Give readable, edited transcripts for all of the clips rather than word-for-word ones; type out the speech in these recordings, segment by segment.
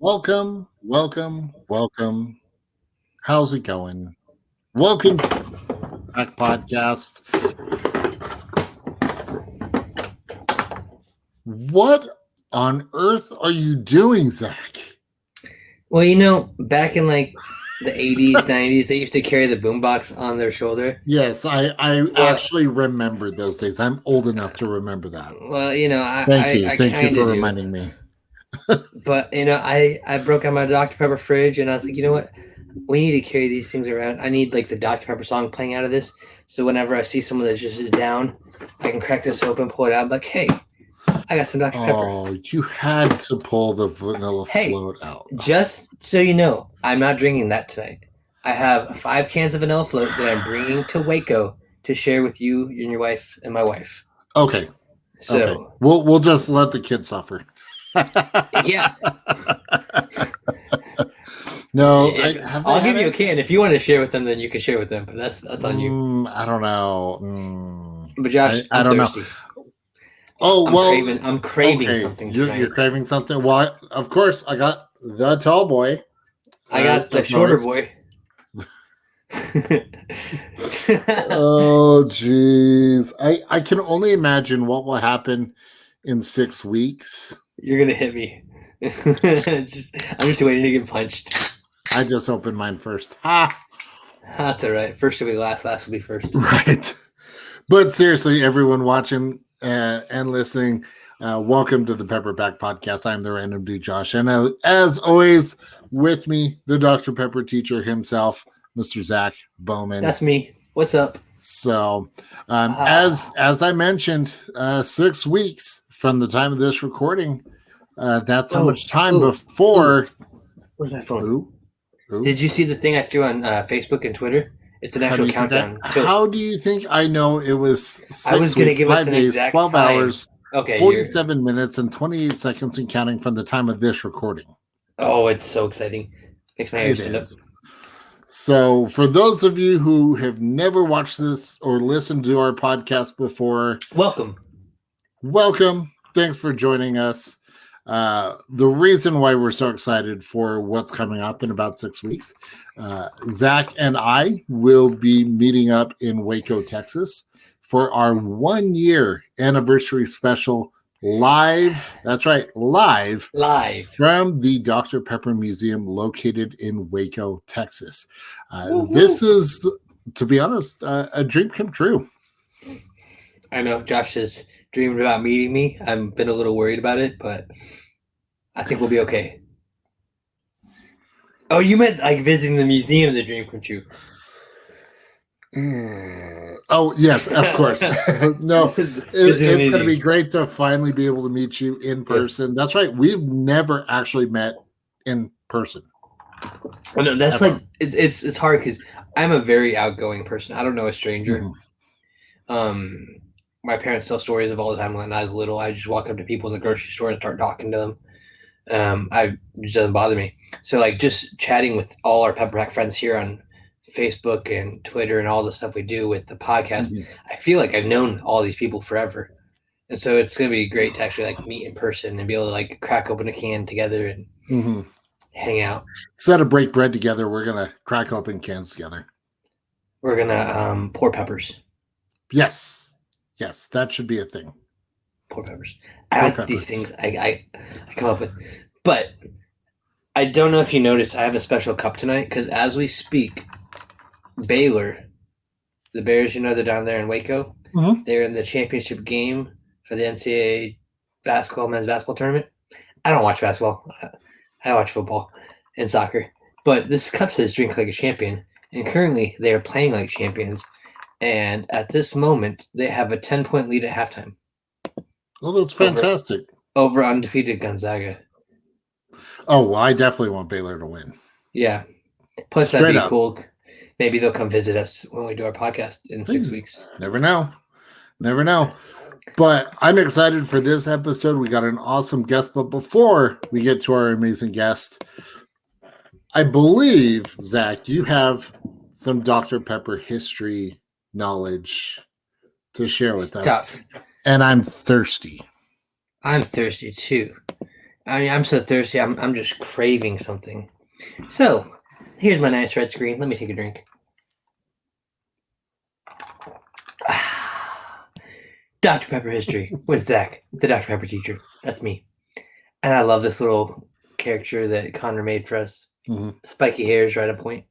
Welcome, welcome, welcome. How's it going? Welcome to the Back Podcast. What on earth are you doing, Zach? Well, back in the 80s, 90s, they used to carry the boombox on their shoulder. Yes, I Well, actually remembered those days. I'm old enough to remember that. I, Thank I, you. I Thank you kind for of do. reminding me. But, I broke out my Dr. Pepper fridge and I was like, you know what? We need to carry these things around. I need the Dr. Pepper song playing out of this. So whenever I see someone that's just down, I can crack this open, pull it out, like, hey, I got some Dr. Pepper. Oh, you had to pull the vanilla Hey, float out. just so you know, I'm not drinking that tonight. I have 5 cans of vanilla float that I'm bringing to Waco to share with you and your wife and my wife. Okay. So, Okay. We'll just let the kids suffer. yeah. No, I'll give you a can. If you want to share with them, then you can share with them. But that's on you. I don't know. But Josh, I I'm don't thirsty. know. Oh well, I'm craving okay. something You're tonight. craving something. Well, of course, I got the tall boy. I got the shorter boy. Oh, jeez. I can only imagine what will happen in 6 weeks. You're gonna hit me. I'm just waiting to get punched. I just opened mine first. Ha! That's all right. First will be last. Last will be first. Right. But seriously, everyone watching and listening, welcome to the Pepperback Podcast. I'm the Random Dude Josh, and as always, with me, the Dr. Pepper teacher himself, Mr. Zach Bowman. That's me. What's up? So, as I mentioned, 6 weeks from the time of this recording, that's how much time before. Where's my phone? Ooh. Did you see the thing I threw on Facebook and Twitter? It's an actual countdown. How do you think I know it was 6 I was going to weeks, give 5 us an days, exact 12 time. hours, Okay, 47 minutes, and 28 seconds and counting from the time of this recording? Oh, it's so exciting. Makes my hair stand up. So, for those of you who have never watched this or listened to our podcast before, welcome. Thanks for joining us. The reason why we're so excited for what's coming up in about 6 weeks, Zach and I will be meeting up in Waco, Texas for our 1-year anniversary special live. That's right, live from the Dr. Pepper Museum located in Waco, Texas. This is, to be honest, a dream come true. I know Josh has dreamed about meeting me. I've been a little worried about it, but I think we'll be okay. Oh, you meant like visiting the museum, the dream come true. Oh, yes, of course. No, it's going to be great to finally be able to meet you in person. That's right. We've never actually met in person. Oh, no, that's ever. It's hard because I'm a very outgoing person. I don't know a stranger. Mm-hmm. My parents tell stories of all the time when I was little. I just walk up to people in the grocery store and start talking to them. It just doesn't bother me. So just chatting with all our Pepperback friends here on Facebook and Twitter and all the stuff we do with the podcast, I feel like I've known all these people forever. And so it's going to be great to actually meet in person and be able to crack open a can together and hang out. Instead of break bread together, we're going to crack open cans together. We're going to pour peppers. Yes, that should be a thing. Pour peppers. I like these things I come up with. But I don't know if you noticed, I have a special cup tonight because as we speak, Baylor, the Bears, they're down there in Waco. They're in the championship game for the NCAA men's basketball tournament. I don't watch basketball. I watch football and soccer. But this cup says drink like a champion. And currently they are playing like champions. And at this moment, they have a 10-point lead at halftime. Oh, that's fantastic. Over undefeated Gonzaga. Oh, well, I definitely want Baylor to win. Yeah. Plus, that'd be cool. Maybe they'll come visit us when we do our podcast in 6 weeks. Never know. But I'm excited for this episode. We got an awesome guest. But before we get to our amazing guest, I believe, Zach, you have some Dr. Pepper history knowledge to share with us. And I'm thirsty. I'm thirsty too. I mean, I'm so thirsty. I'm just craving something. So, here's my nice red screen. Let me take a drink. Dr. Pepper history with Zach, the Dr. Pepper teacher. That's me. And I love this little character that Connor made for us. Mm-hmm. Spiky hairs right on point.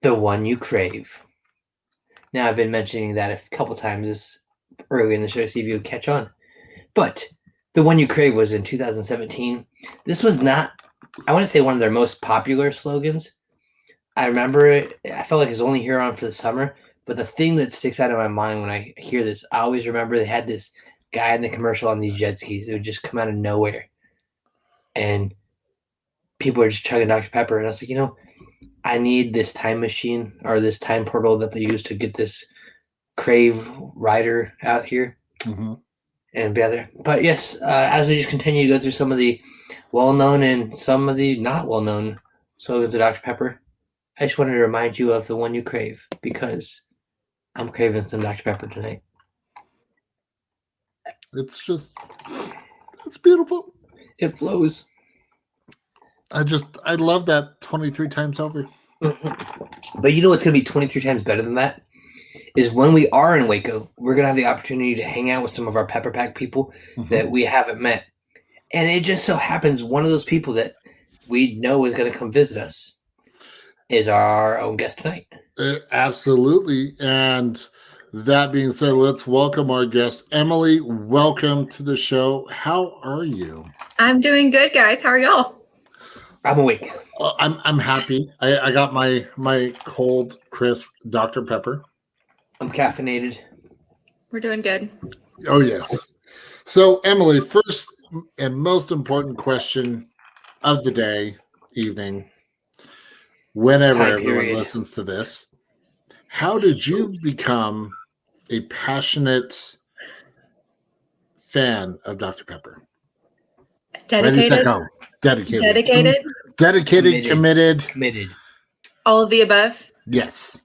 The one you crave. Now, I've been mentioning that a couple times early in the show to see if you would catch on. But the one you crave was in 2017. This was not, I want to say, one of their most popular slogans. I remember it. I felt like it was only here on for the summer. But the thing that sticks out of my mind when I hear this, I always remember they had this guy in the commercial on these jet skis. It would just come out of nowhere. And people are just chugging Dr. Pepper. And I was like, I need this time machine or this time portal that they use to get this Crave rider out here and be out there. But yes, as we just continue to go through some of the well-known and some of the not well-known slogans of Dr. Pepper, I just wanted to remind you of the one you crave because I'm craving some Dr. Pepper tonight. It's beautiful. It flows. I love that 23 times over. Mm-hmm. But you know what's going to be 23 times better than that? Is when we are in Waco, we're going to have the opportunity to hang out with some of our Pepper Pack people that we haven't met. And it just so happens one of those people that we know is going to come visit us is our own guest tonight. Absolutely. And that being said, let's welcome our guest, Emily. Welcome to the show. How are you? I'm doing good, guys. How are y'all? I'm awake. I'm happy. I got my cold, crisp Dr. Pepper. I'm caffeinated. We're doing good. Oh, yes. So, Emily, first and most important question of the day, evening, whenever everyone listens to this. How did you become a passionate fan of Dr. Pepper? Dedicated. Dedicated, committed. All of the above. Yes.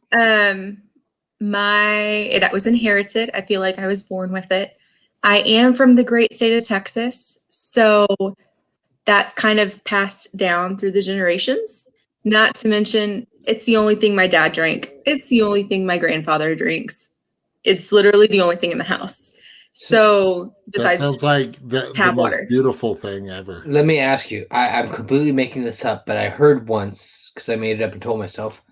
It was inherited. I feel like I was born with it. I am from the great state of Texas, so that's kind of passed down through the generations. Not to mention, it's the only thing my dad drank. It's the only thing my grandfather drinks. It's literally the only thing in the house. So besides, that sounds like the most beautiful thing ever. Let me ask you, I'm completely making this up, but I heard once, because I made it up and told myself,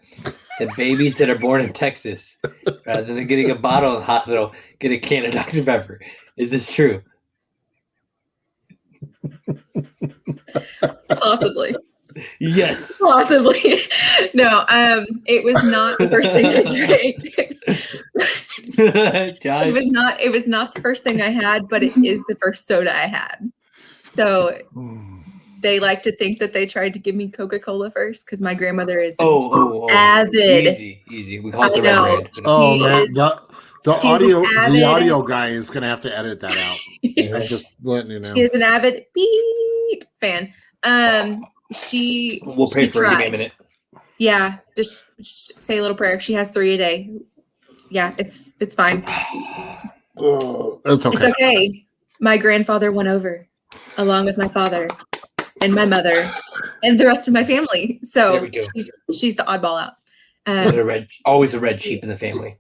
that babies that are born in Texas, rather than getting a bottle in the hospital, get a can of Dr. Pepper. Is this true? Possibly. Yes. Possibly. No, it was not the first thing I drank. It was not the first thing I had, but it is the first soda I had. So they like to think that they tried to give me Coca-Cola first because my grandmother is avid. Easy. We call it the red brand. Oh man, the audio guy is gonna have to edit that out. I'm just letting you know. She is an avid beep fan. We'll pray for her. Give me a minute. Yeah, just say a little prayer. She has 3 a day. Yeah, it's fine. Oh, it's okay. It's okay. My grandfather went over, along with my father and my mother and the rest of my family. So she's the oddball out. Always a red sheep in the family.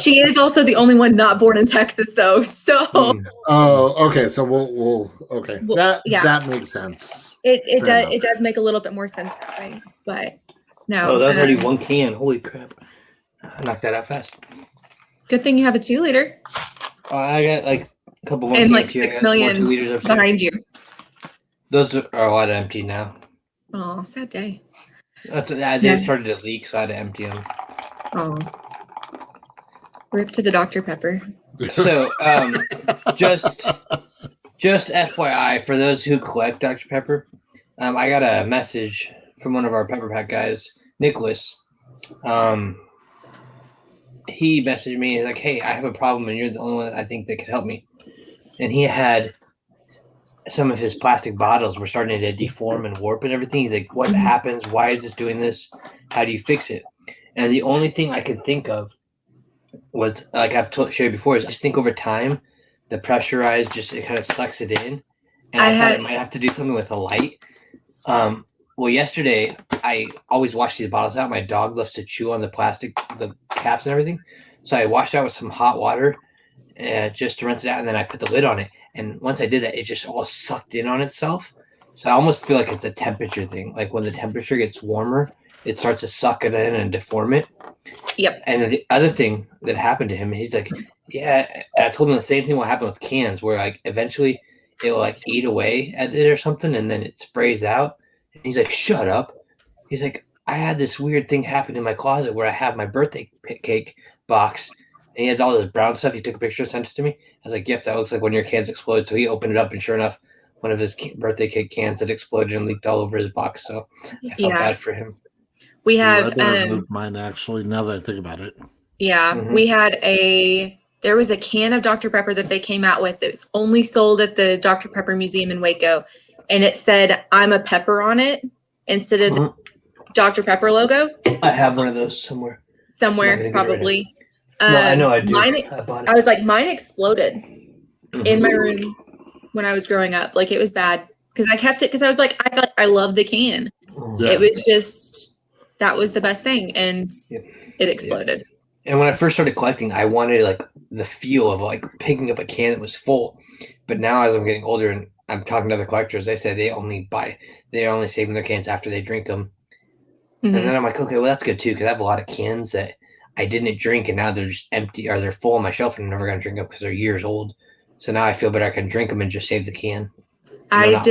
She is also the only one not born in Texas, though. So. Oh, okay. So we'll okay. That makes sense. It does make a little bit more sense that way, but no. Oh, that was already one can. Holy crap! I knocked that out fast. Good thing you have a 2-liter. I got like a couple more. And like 6 million behind you. Those are a lot empty now. Oh, sad day. They started to leak, so I had to empty them. Oh. Rip to the Dr. Pepper. So, just FYI, for those who collect Dr. Pepper, I got a message from one of our Pepper Pack guys, Nicholas. He messaged me. He's like, "Hey, I have a problem, and you're the only one I think that could help me." And he had some of his plastic bottles were starting to deform and warp and everything. He's like, "What happens? Why is this doing this? How do you fix it?" And the only thing I could think of was, like I've shared before, is just think over time, the pressurized it kind of sucks it in. And I thought it might have to do something with the light. Well, yesterday I always wash these bottles out. My dog loves to chew on the plastic, the caps and everything. So I washed out with some hot water just to rinse it out, and then I put the lid on it. And once I did that, it just all sucked in on itself. So I almost feel like it's a temperature thing. Like when the temperature gets warmer, it starts to suck it in and deform it. Yep. And the other thing that happened to him, he's like, yeah, I told him the same thing will happen with cans, where like eventually it will like eat away at it or something, and then it sprays out. And he's like, shut up. He's like, I had this weird thing happen in my closet where I have my birthday cake box, and he had all this brown stuff. He took a picture, sent it to me. I was like, yep, that looks like when your cans explode. So he opened it up, and sure enough, one of his birthday cake cans had exploded and leaked all over his box. So I felt bad for him. We have moved mine actually. Now that I think about it, we had there was a can of Dr. Pepper that they came out with that was only sold at the Dr. Pepper Museum in Waco, and it said "I'm a Pepper" on it instead of the Dr. Pepper logo. I have one of those somewhere. Probably. No, I know I do. I was like, mine exploded in my room when I was growing up. Like it was bad because I kept it because I was like, I love the can. Yeah. It was just that was the best thing, and it exploded. And when I first started collecting, I wanted like the feel of like picking up a can that was full. But now as I'm getting older and I'm talking to other collectors, they say they're only saving their cans after they drink them. And then I'm like, okay, well that's good too, because I have a lot of cans that I didn't drink and now they're just empty or they're full on my shelf and I'm never going to drink them because they're years old. So now I feel better I can drink them and just save the can. I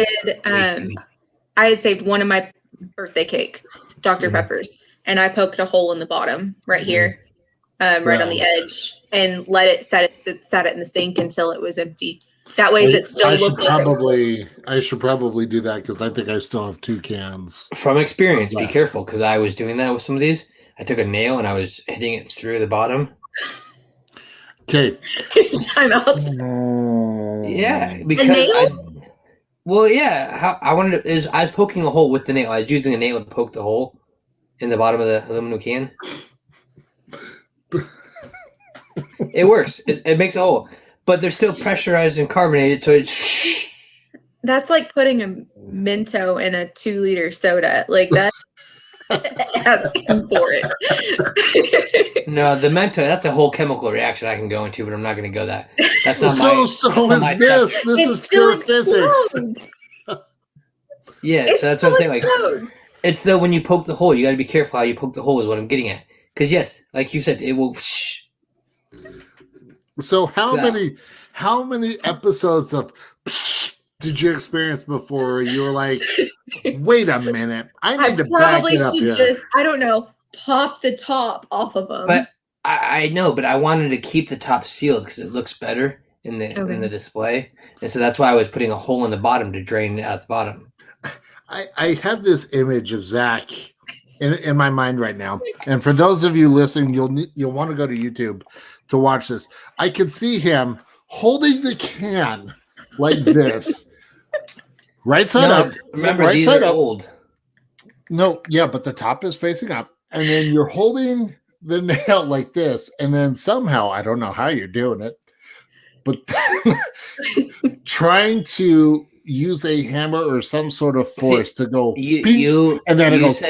had saved one of my birthday cake, Dr. Pepper's, and I poked a hole in the bottom right here, right on the edge, and let it sat it in the sink until it was empty. That way, it still looked like I should probably do that because I think I still have 2 cans. From experience, be careful because I was doing that with some of these. I took a nail and I was hitting it through the bottom. Okay. Time out. Yeah, because I was poking a hole with the nail. I was using a nail to poke the hole in the bottom of the aluminum can. It works. It makes a hole. But they're still pressurized and carbonated, so it's... That's like putting a Minto in a 2-liter soda. Like that's asking for it. No, the Minto, that's a whole chemical reaction I can go into, but I'm not going to go that. That's not so is this. This is pure physics. Yeah, so that's what I'm saying. Like, it's though when you poke the hole, you got to be careful how you poke the hole is what I'm getting at. Because yes, like you said, it will... So how many episodes of did you experience before you were like, wait a minute, I need to back it up here. I don't know, pop the top off of them. But I know, but I wanted to keep the top sealed because it looks better in the display, and so that's why I was putting a hole in the bottom to drain it out the bottom. I have this image of Zach in my mind right now, and for those of you listening, you'll want to go to YouTube to watch this. I can see him holding the can like this, right side up. Remember, right these side are up. old. No, yeah, but the top is facing up, and then you're holding the nail like this, and then somehow I don't know how you're doing it, but trying to use a hammer or some sort of force to go, and then it goes.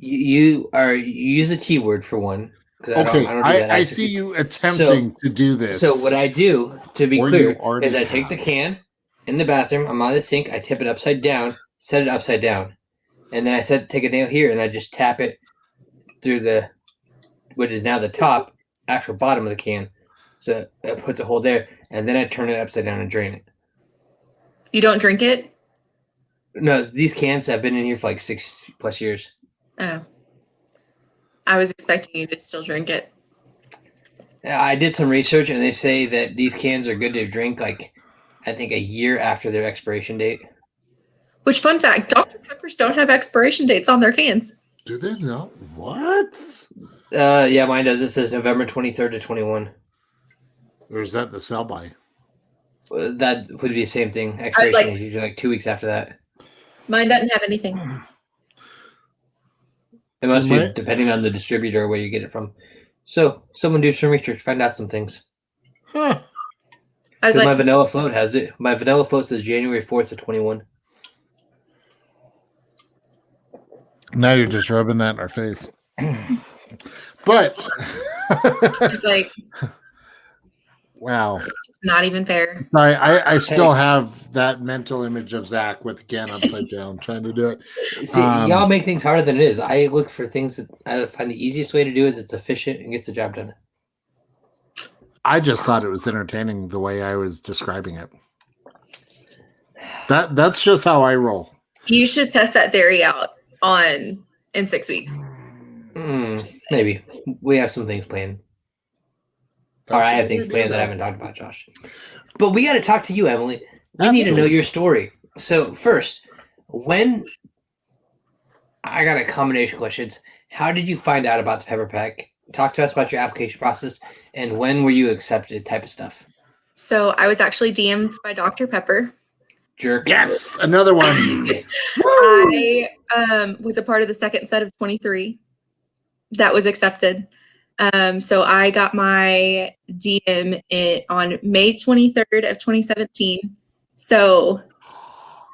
You use a T word for one. Okay, I see you attempting to do this. So what I do, to be clear, is I take the can in the bathroom, I'm on the sink, I tip it upside down, set it upside down, and then I take a nail here and I just tap it through which is now the top, actual bottom of the can. So it puts a hole there, and then I turn it upside down and drain it. You don't drink it? No, these cans have been in here for like 6+ years. Oh. I was expecting you to still drink it. I did some research, and they say that these cans are good to drink, like, I think a year after their expiration date. Which, fun fact, Dr. Peppers don't have expiration dates on their cans. Do they not? What? Yeah, mine does. It says November 23rd to 21. Or is that the sell-by? That would be the same thing. Expiration is usually like 2 weeks after that. Mine doesn't have anything. It must be depending on the distributor or where you get it from. So, someone do some research, find out some things. Huh. I was Because my like, vanilla float has it. My vanilla float says January 4th of 21. Now you're just rubbing that in our face. But it's like, wow. it's not even fair. I still have that mental image of Zach with Again upside down trying to do it. See, y'all make things harder than it is. I look for things that I find the easiest way to do it that's efficient and gets the job done. I just thought it was entertaining the way I was describing it. That's just how I roll. You should test that theory out in 6 weeks. Maybe. We have some things planned. Or I have things planned that I haven't talked about, Josh. But we got to talk to you, Emily. We need to know your story. So first, I got a combination of questions. How did you find out about the Pepper Pack? Talk to us about your application process and when were you accepted type of stuff. So I was actually DM'd by Dr. Pepper. Jerk. Yes, another one. I was a part of the second set of 23 that was accepted. So I got my DM on May 23rd of 2017. So,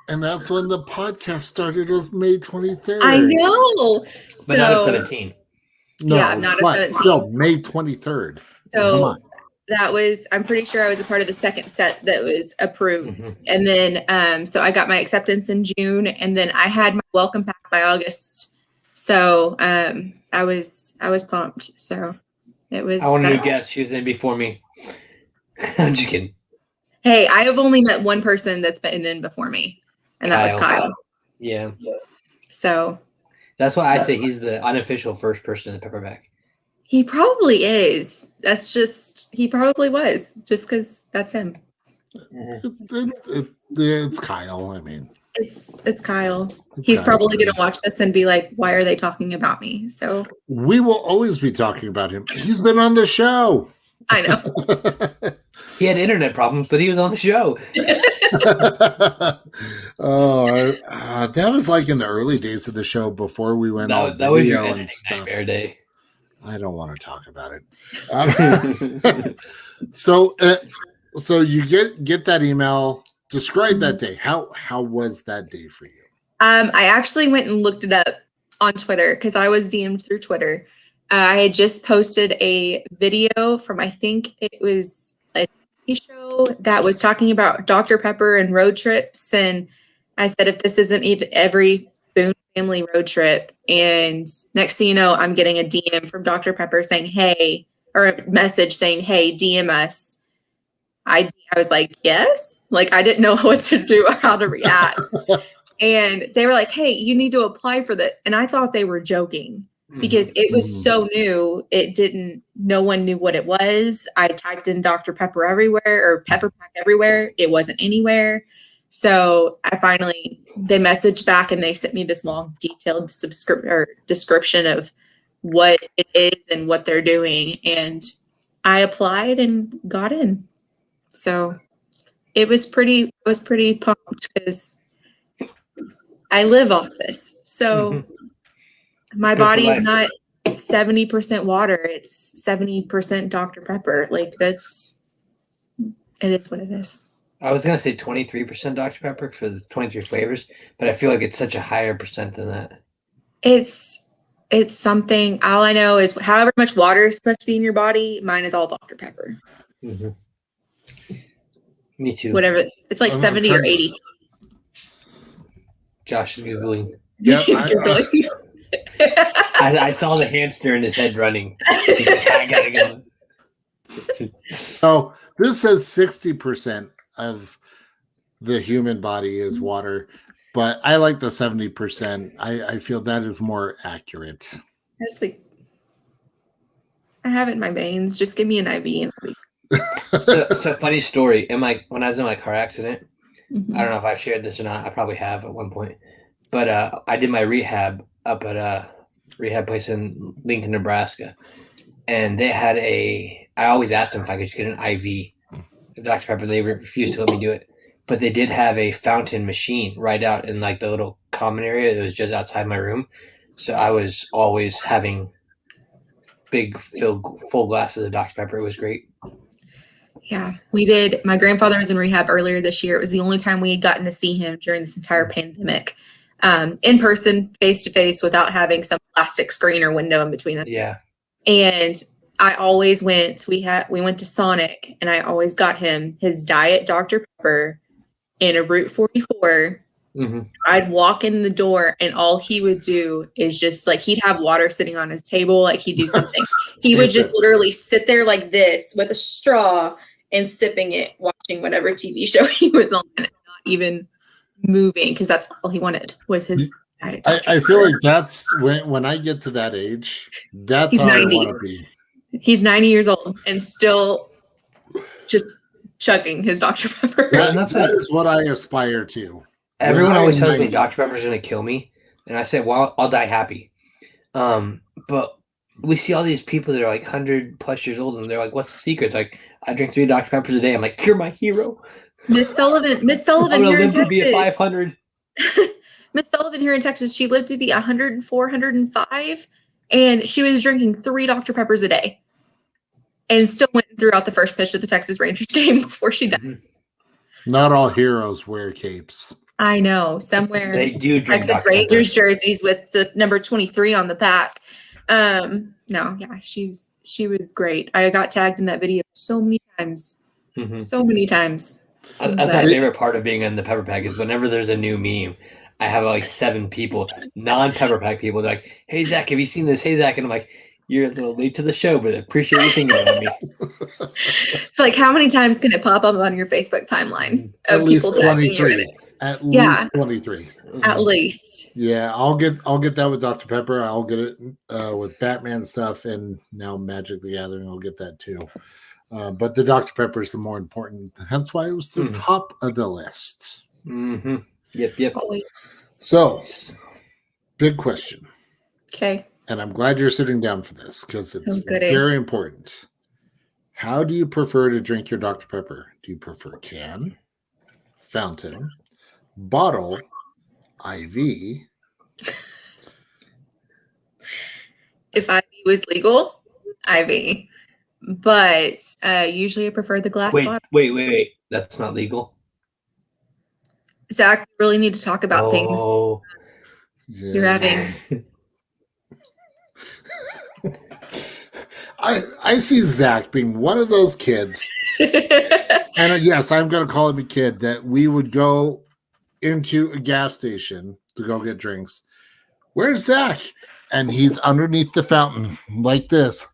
and that's when the podcast started. Was May 23rd. I know, but not of 17. No, yeah, not of 17. Still May 23rd. So that was, I'm pretty sure I was a part of the second set that was approved. And then, so I got my acceptance in June, and then I had my welcome pack by August. So, I was pumped. So it was. I wanted to guess she was in before me. I'm just kidding. Hey, I have only met one person that's been in before me, and that was Kyle. Yeah. So that's why I say he's the unofficial first person in the Pepperback. He probably is. That's just, he probably was, just because that's him. It's Kyle. I mean, it's Kyle. He's probably going to watch this and be like, why are they talking about me? So we will always be talking about him. He's been on the show. I know. He had internet problems, but he was on the show. That was like in the early days of the show before we went all video was your and stuff. Day. I don't want to talk about it. So you get that email. Describe that day. How was that day for you? I actually went and looked it up on Twitter because I was DM'd through Twitter. I had just posted a video from, I think it was a TV show that was talking about Dr. Pepper and road trips. And I said, if this isn't even every Boone family road trip. And next thing you know, I'm getting a DM from Dr. Pepper saying, hey, or a message saying, hey, DM us. I was like, yes. Like, I didn't know what to do or how to react. And they were like, hey, you need to apply for this. And I thought they were joking because it was so new. No one knew what it was. I typed in Dr. Pepper everywhere or Pepper Pack everywhere. It wasn't anywhere. So they messaged back and they sent me this long detailed description of what it is and what they're doing. And I applied and got in. So I was pretty pumped because I live off this. So my body is not 70% water. It's 70% Dr. Pepper. Like it is what it is. I was going to say 23% Dr. Pepper for the 23 flavors, but I feel like it's such a higher percent than that. It's something, all I know is however much water is supposed to be in your body, mine is all Dr. Pepper. Me too. Whatever. It's like 70 or 80. Josh is Googling. Yep. I saw the hamster in his head running. He's like, I gotta go. So this says 60% of the human body is water, but I like the 70%. I feel that is more accurate. Honestly, I have it in my veins. Just give me an IV. So funny story. When I was in my car accident, I don't know if I've shared this or not. I probably have at one point, but I did my rehab up at a rehab place in Lincoln, Nebraska, and they had I always asked them if I could just get an IV of Dr. Pepper. They refused to let me do it, but they did have a fountain machine right out in like the little common area that was just outside my room. So I was always having big full glasses of Dr. Pepper. It was great. Yeah, we did. My grandfather was in rehab earlier this year. It was the only time we had gotten to see him during this entire pandemic, in person, face to face, without having some plastic screen or window in between us. Yeah. And I always went. We went to Sonic, and I always got him his Diet Dr. Pepper and a Route 44. Mm-hmm. I'd walk in the door, and all he would do is just like he'd have water sitting on his table, like he'd do something. He would just literally sit there like this with a straw and sipping it, watching whatever TV show he was on, and not even moving because that's all he wanted was his. I feel like that's when I get to that age, that's He's how 90. I want to be. He's 90 years old and still just chugging his Dr. Pepper. That is what I aspire to. Everyone always tells me Dr. Pepper is going to kill me, and I say, well, I'll die happy. But we see all these people that are like 100+ years old, and they're like, what's the secret? It's like, I drink 3 Dr. Peppers a day. I'm like, you're my hero. Miss Sullivan here in Texas. To be at 500. Miss Sullivan here in Texas, she lived to be 104, 105, and she was drinking 3 Dr. Peppers a day and still went and threw out the first pitch of the Texas Rangers game before she died. Mm-hmm. Not all heroes wear capes. I know. Somewhere they do drink Texas Dr. Rangers Pepper. jerseys with the number 23 on the back. No, yeah, she was great. I got tagged in that video so many times. Mm-hmm. So many times. That's my favorite part of being in the Pepper Pack is whenever there's a new meme, I have like 7 people, non-Pepper Pack people. They're like, hey, Zach, have you seen this? Hey, Zach. And I'm like, you're a little late to the show, but I appreciate you thinking about me. It's like, how many times can it pop up on your Facebook timeline of people tagging you in it? At least 23. At least. Yeah, I'll get that with Dr. Pepper. I'll get it with Batman stuff, and now Magic the Gathering. I'll get that too. But the Dr. Pepper is the more important. Hence why it was the top of the list. Mm-hmm. Yep. Always. So, big question. Okay. And I'm glad you're sitting down for this because it's very important. How do you prefer to drink your Dr. Pepper? Do you prefer can, fountain, bottle, IV? If IV was legal, IV. But usually I prefer the glass bottle. Wait. That's not legal. Zach, we really need to talk about things you're having. I see Zach being one of those kids, and yes, I'm going to call him a kid, that we would go into a gas station to go get drinks. Where's Zach? And he's underneath the fountain like this,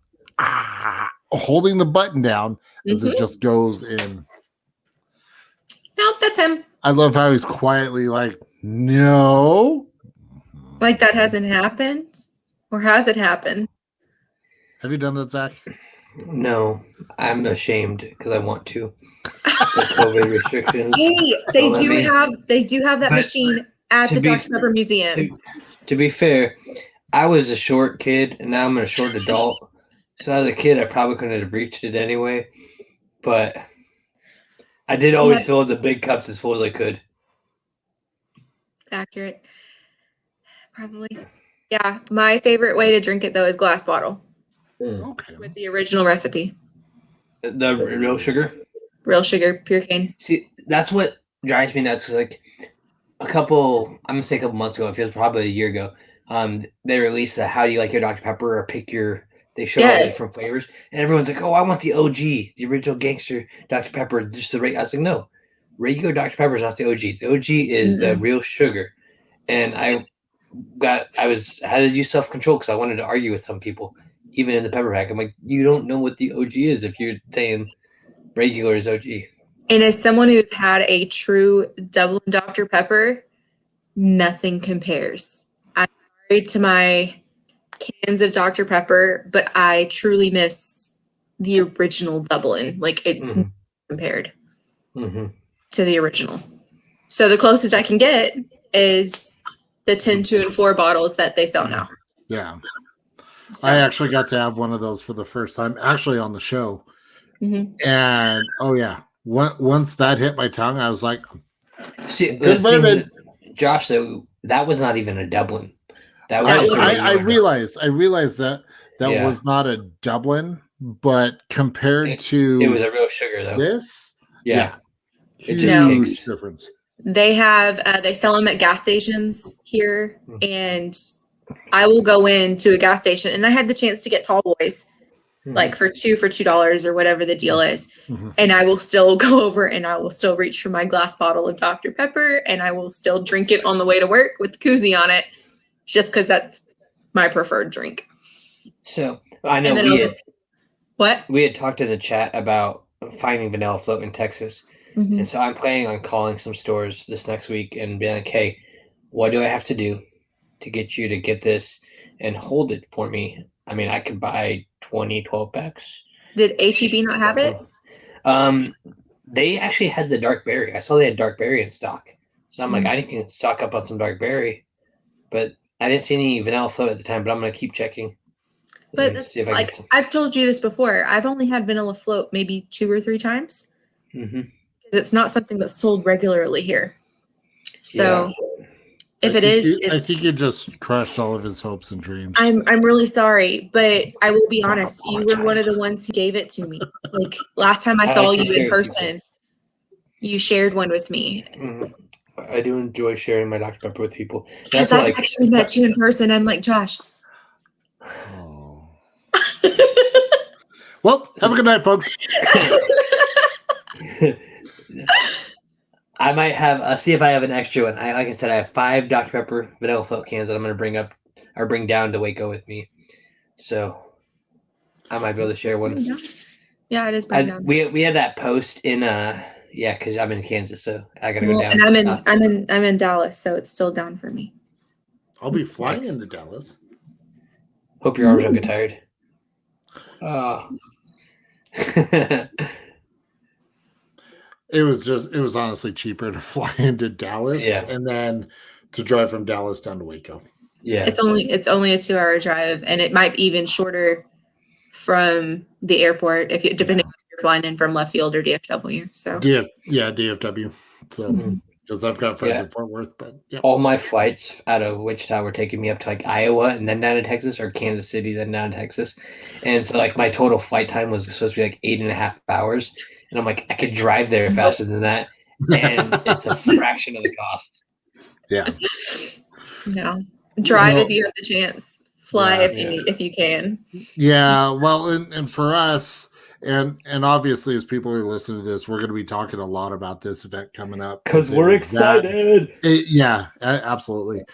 holding the button down as it just goes in. Nope, that's him. I love how he's quietly like, no. Like that hasn't happened? Or has it happened? Have you done that, Zach? No, I'm ashamed because I want to. The COVID restrictions. Hey, they do have that machine at the Dr. Pepper Museum. To be fair, I was a short kid and now I'm a short adult. So as a kid, I probably couldn't have reached it anyway. But I did always fill the big cups as full as I could. Accurate. Probably. Yeah, my favorite way to drink it though is glass bottle. Okay. With the original recipe. The real sugar? Real sugar, pure cane. See, that's what drives me nuts. Like I'm gonna say a couple months ago, it feels probably a year ago. They released the How Do You Like Your Dr. Pepper or they show all different flavors. And everyone's like, oh, I want the OG, the original gangster Dr. Pepper, just the right. I was like, no, regular Dr. Pepper is not the OG. The OG is the real sugar. And I had to use self-control because I wanted to argue with some people, even in the Pepper Pack. I'm like, you don't know what the OG is if you're saying regular is OG. And as someone who's had a true double Dr. Pepper, nothing compares. I'm married to my cans of Dr. Pepper, but I truly miss the original Dublin. Like it compared to the original. So the closest I can get is the 10, 2, and 4 bottles that they sell now. Yeah. So. I actually got to have one of those for the first time, actually on the show. And once that hit my tongue, I was like, see, Josh, though, that was not even a Dublin. I realized that was not a Dublin, but compared to it was a real sugar though. this, Yeah. It huge just kicks. difference. They have they sell them at gas stations here, and I will go into a gas station, and I had the chance to get tall boys, like for $2 or whatever the deal is. And I will still go over and I will still reach for my glass bottle of Dr. Pepper, and I will still drink it on the way to work with the koozie on it, just because that's my preferred drink. So I know we had talked in the chat about finding vanilla float in Texas. And so I'm planning on calling some stores this next week and being like, hey, what do I have to do to get you to get this and hold it for me? I mean, I could buy 12 packs. Did HEB not have it? They actually had the dark berry. I saw they had dark berry in stock. So I'm like, I can stock up on some dark berry. But I didn't see any vanilla float at the time, but I'm going to keep checking. But see if I get some. I've told you this before. I've only had vanilla float maybe 2 or 3 times. It's not something that's sold regularly here. So if it is, I think you just crushed all of his hopes and dreams. I'm really sorry, but I will be honest. You were one of the ones who gave it to me. Like last time I saw you in person, you shared one with me. I do enjoy sharing my Dr. Pepper with people. Because I've actually met you in person. I'm like, Josh. Oh. Well, have a good night, folks. I might have see if I have an extra one. Like I said, I have 5 Dr. Pepper vanilla float cans that I'm going to bring up or bring down to Waco with me. So I might be able to share one. Yeah, it is bring down. We had that post in because I'm in Kansas, so I got to go down. And I'm in Dallas, so it's still down for me. I'll be flying into Dallas. Hope your arms don't get tired. It was honestly cheaper to fly into Dallas and then to drive from Dallas down to Waco. Yeah. It's only a 2-hour drive, and it might be even shorter from the airport depending if you're flying in from left field or DFW. So DFW. So because I've got friends in Fort Worth, but all my flights out of Wichita were taking me up to like Iowa and then down to Texas, or Kansas City, then down to Texas. And so like my total flight time was supposed to be like 8.5 hours. And I'm like, I could drive there faster than that. And it's a fraction of the cost. Yeah. No. Drive if you have the chance. Fly if you can. Yeah. Well, and for us, and obviously as people are listening to this, we're going to be talking a lot about this event coming up. Because we're excited. Absolutely.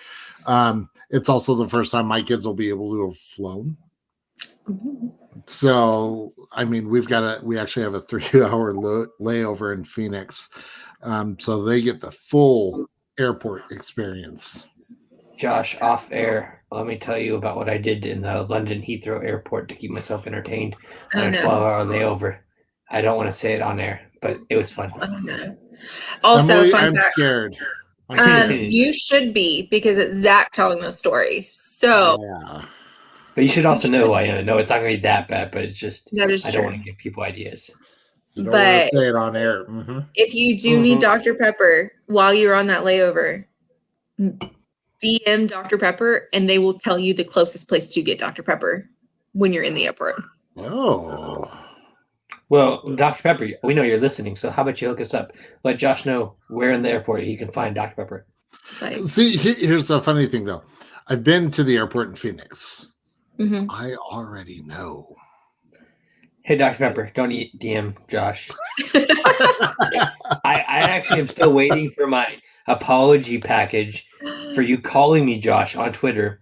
It's also the first time my kids will be able to have flown. So, I mean, we actually have a 3-hour layover in Phoenix. So they get the full airport experience. Josh, off air, let me tell you about what I did in the London Heathrow airport to keep myself entertained on a 12-hour layover. I don't want to say it on air, but it was fun. Oh, no. Also, I'm scared. You should be, because it's Zach telling the story. So, but you should also know I know it's not going to be that bad, but it's just that is I true. don't want to give people ideas. You don't want to say it on air. If you do need Dr. Pepper while you're on that layover, DM Dr. Pepper, and they will tell you the closest place to get Dr. Pepper when you're in the airport. Oh. Well, Dr. Pepper, we know you're listening, so how about you hook us up? Let Josh know where in the airport he can find Dr. Pepper. See, here's the funny thing, though. I've been to the airport in Phoenix. I already know. Hey, Dr. Pepper, don't DM Josh. I actually am still waiting for my apology package for you calling me Josh on Twitter.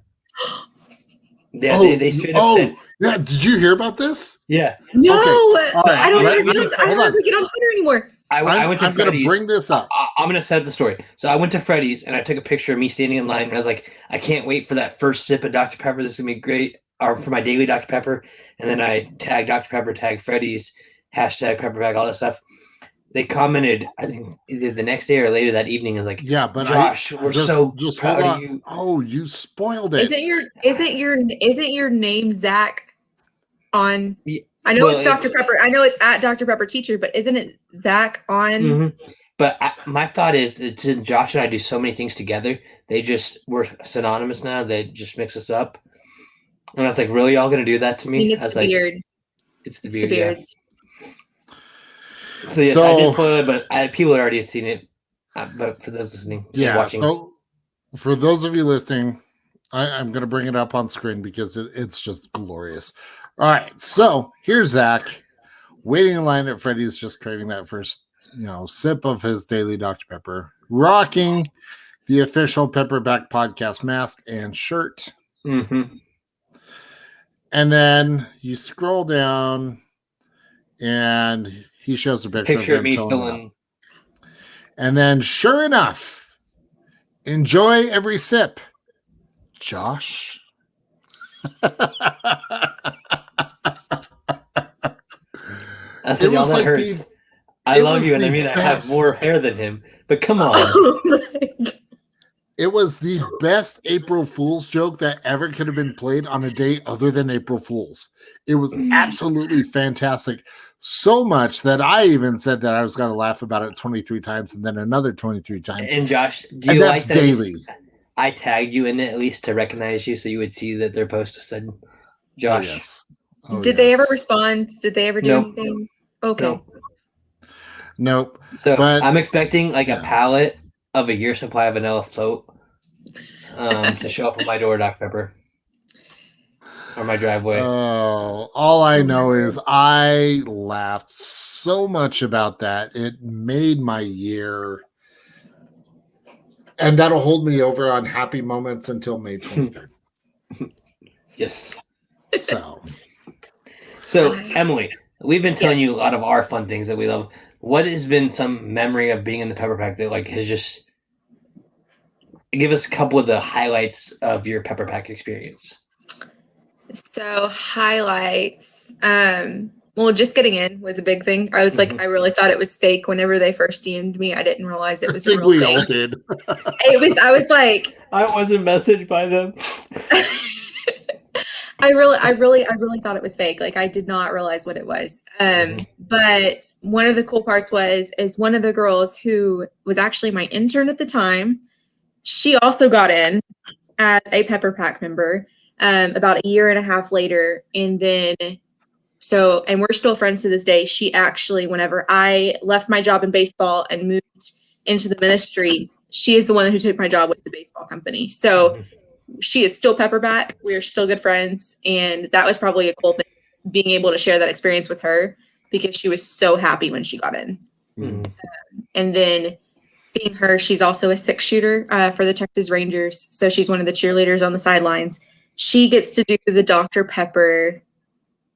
Yeah, they should have said. Yeah, did you hear about this? Yeah. No, okay. Right. I don't hardly get on Twitter anymore. I went to Freddy's. I'm going to bring this up. I'm going to set up the story. So I went to Freddy's and I took a picture of me standing in line. And I was like, I can't wait for that first sip of Dr. Pepper. This is going to be great. Or for my daily Dr. Pepper. And then I tagged Dr. Pepper, tagged Freddy's, hashtag Pepper Bag, all that stuff. They commented, I think either the next day or later that evening, is like, yeah, but Josh, we're so proud of you. Oh, you spoiled it. Isn't your name Zach on? I know it's Dr. Pepper. I know it's at Dr. Pepper Teacher, but isn't it Zach on? But my thought is that Josh and I do so many things together. We're synonymous now. They just mix us up. And I was like, really, y'all going to do that to me? I mean, it's weird. It's the beard. beards. Yeah. So yes, I did spoil it, but people had already seen it. But for those listening, and watching. So for those of you listening, I'm going to bring it up on screen because it's just glorious. All right, so here's Zach waiting in line at Freddy's, just craving that first, sip of his daily Dr. Pepper, rocking the official Pepperback Podcast mask and shirt. Mm-hmm. And then you scroll down, and he shows a picture of me filling. And then, sure enough, enjoy every sip, Josh. I said, y'all, that hurts. I love you, and I mean, I have more hair than him, but come on. It was the best April Fool's joke that ever could have been played on a day other than April Fool's. It was absolutely fantastic. So much that I even said that I was going to laugh about it 23 times and then another 23 times. And Josh, do you like that daily? I tagged you in it at least to recognize you so you would see that their post said Josh. Oh, yes. Did they ever respond? Did they ever do anything? Okay. Nope. So I'm expecting like a pallet of a year's supply of vanilla float to show up on my door, Dr. Pepper, or my driveway. Oh, all I know is I laughed so much about that. It made my year. And that'll hold me over on happy moments until May 23rd. Yes. So, Emily, we've been telling you a lot of our fun things that we love. What has been some memory of being in the Pepper Pack that has just give us a couple of the highlights of your Pepper Pack experience? So highlights. Well, just getting in was a big thing. I was like, I really thought it was fake whenever they first DM'd me. I didn't realize it was a real thing. All did. I was like, I wasn't messaged by them. I really thought it was fake. Like I did not realize what it was. But one of the cool parts is one of the girls who was actually my intern at the time. She also got in as a Pepper Pack member about a year and a half later. And then, and we're still friends to this day. She actually, whenever I left my job in baseball and moved into the ministry, she is the one who took my job with the baseball company. So she is still Pepperback. We are still good friends. And that was probably a cool thing, being able to share that experience with her because she was so happy when she got in. And then seeing her, she's also a 6-shooter for the Texas Rangers. So she's one of the cheerleaders on the sidelines. She gets to do the Dr. Pepper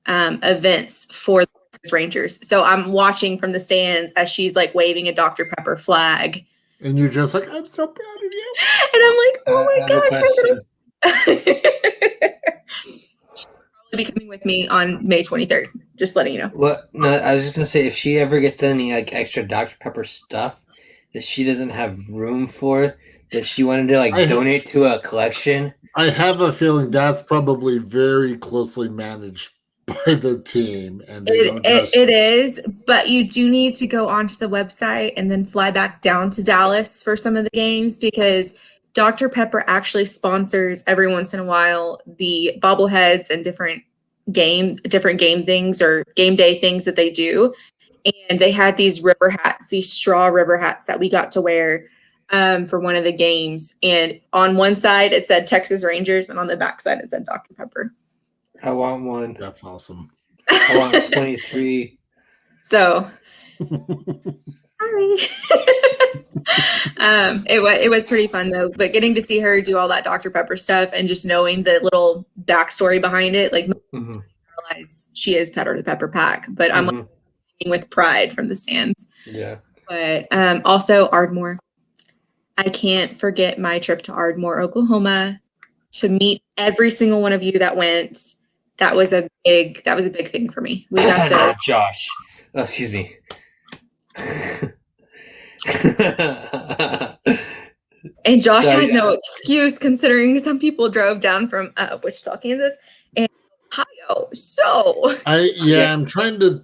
events for the Texas Rangers. So I'm watching from the stands as she's like waving a Dr. Pepper flag. And you're just like, I'm so proud of you. And I'm like, oh my gosh. She'll probably be coming with me on May 23rd. Just letting you know. Well, no, I was just going to say, if she ever gets any extra Dr. Pepper stuff that she doesn't have room for, that she wanted to donate to a collection. I have a feeling that's probably very closely managed by the team, and it is, but you do need to go onto the website and then fly back down to Dallas for some of the games because Dr. Pepper actually sponsors every once in a while the bobbleheads and different game things or game day things that they do, and they had these straw river hats that we got to wear for one of the games, and on one side it said Texas Rangers and on the back side it said Dr. Pepper. I want one. That's awesome. I want 23. So, sorry. It was pretty fun though. But getting to see her do all that Dr. Pepper stuff and just knowing the little backstory behind it, I realize she is Pepper the Pepper Pack. But I'm with pride from the stands. Yeah. But also Ardmore. I can't forget my trip to Ardmore, Oklahoma, to meet every single one of you that went. That was a big thing for me. We got to Josh. Oh, excuse me. And Josh had no excuse considering some people drove down from Wichita, Kansas, and Ohio. So I'm trying to.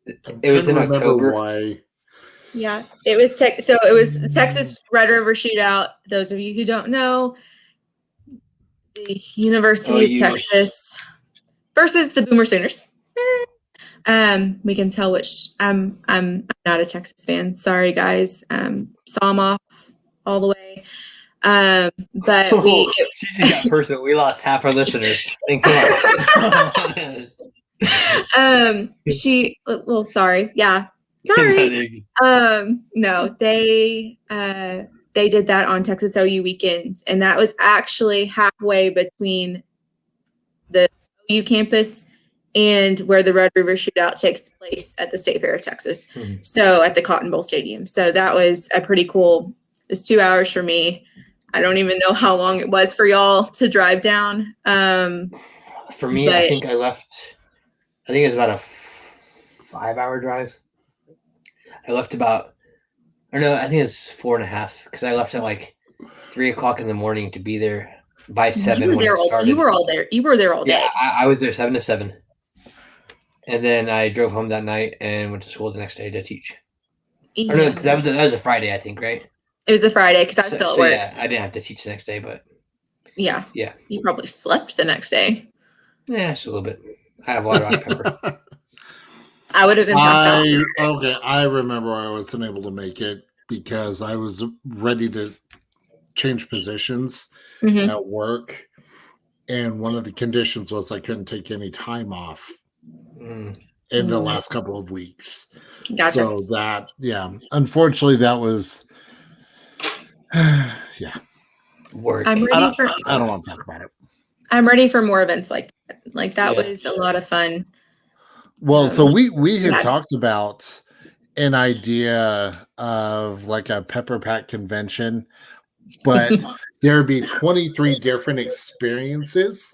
It was in October. Why? Yeah, it was so it was the Texas Red River Shootout. Those of you who don't know, the University of Texas versus the Boomer Sooners. We can tell which I'm not a Texas fan. Sorry, guys. Saw them off all the way. But she just got personal. We lost half our listeners. Thanks a lot. Sorry. Yeah. Sorry. No, they did that on Texas OU weekend, and that was actually halfway between the OU campus and where the Red River Shootout takes place at the State Fair of Texas. Mm-hmm. So at the Cotton Bowl Stadium. So that was a pretty cool. It was 2 hours for me. I don't even know how long it was for y'all to drive down. For me, I think it was about a 5-hour drive. I think it's 4.5 because I left at like 3:00 in the morning to be there by 7. You were there all day. Yeah, I was there 7 to 7. And then I drove home that night and went to school the next day to teach. Yeah. Or no, because that was a Friday, I think, right? It was a Friday because I was still at work. Yeah, I didn't have to teach the next day, but yeah. You probably slept the next day. Yeah, just a little bit. I have water on pepper. I would have been passed out. Okay, I remember I wasn't able to make it because I was ready to change positions at work, and one of the conditions was I couldn't take any time off in the last couple of weeks. Gotcha. So that, unfortunately, that was, work. I don't want to talk about it. I'm ready for more events like that. Like that was a lot of fun. Well, so we had talked about an idea of like a Pepper Pack convention, but there'd be 23 different experiences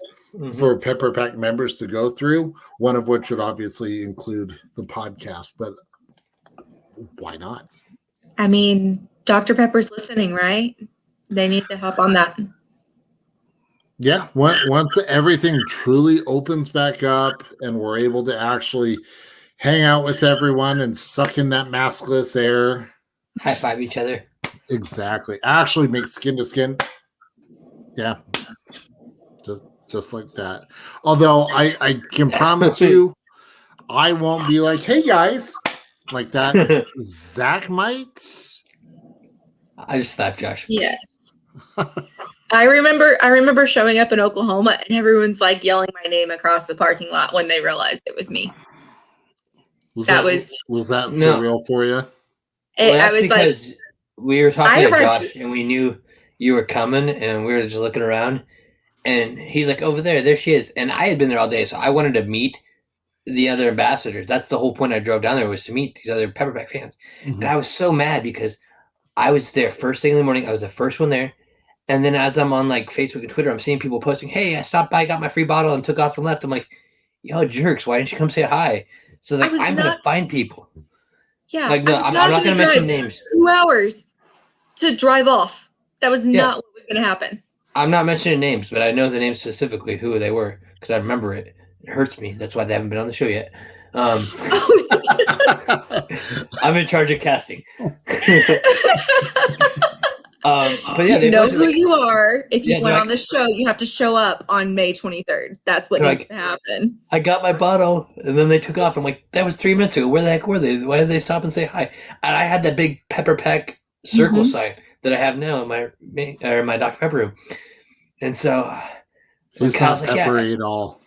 for Pepper Pack members to go through, one of which would obviously include the podcast, but why not? I mean, Dr. Pepper's listening, right? They need to hop on that. Yeah, once everything truly opens back up and we're able to actually hang out with everyone and suck in that maskless air. High five each other. Exactly. Actually make skin to skin. Yeah. Just like that. Although I can promise you I won't be like, hey guys, like that. Zach might. I just slapped Josh. Yes. I remember showing up in Oklahoma and everyone's like yelling my name across the parking lot when they realized it was me. Was that surreal for you? I was like, we were talking to Josh and we knew you were coming and we were just looking around and he's like, over there she is. And I had been there all day, so I wanted to meet the other ambassadors. That's the whole point I drove down there, was to meet these other Pepper Pack fans. And I was so mad because I was there first thing in the morning. I was the first one there. And then as I'm on like Facebook and Twitter, I'm seeing people posting, hey, I stopped by, got my free bottle and took off and left. I'm like, yo, jerks, why didn't you come say hi? So it's like, I'm going to find people. Yeah. Like, no, I'm not going to mention names. 2 hours to drive off. That was not what was going to happen. I'm not mentioning names, but I know the names specifically, who they were, because I remember it. It hurts me. That's why they haven't been on the show yet. I'm in charge of casting. But yeah, you know who you are. If you went on the show, you have to show up on May 23rd. That's what needs to happen. I got my bottle, and then they took off. I'm like, that was 3 minutes ago. Where the heck were they? Why did they stop and say hi? And I had that big Pepper Pack circle sign that I have now in my Dr. Pepper room. And so it's not peppery at all.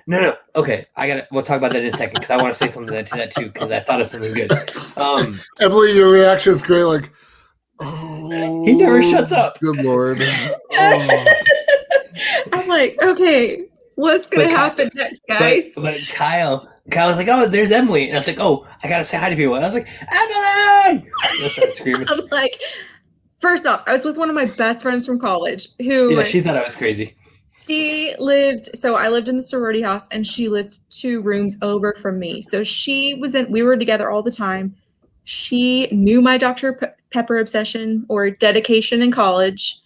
No. Okay, we'll talk about that in a second because I want to say something to that too because I thought of something good. Emily, your reaction is great. Like, oh, he never shuts up. Good Lord. Oh. I'm like, okay, what's gonna happen next, guys? But Kyle was like, oh, there's Emily, and I was like, oh, I gotta say hi to people. And I was like, Emily! I started screaming. I'm like, first off, I was with one of my best friends from college who she thought I was crazy. I lived in the sorority house and she lived 2 rooms over from me. So we were together all the time. She knew my Dr. Pepper obsession or dedication in college,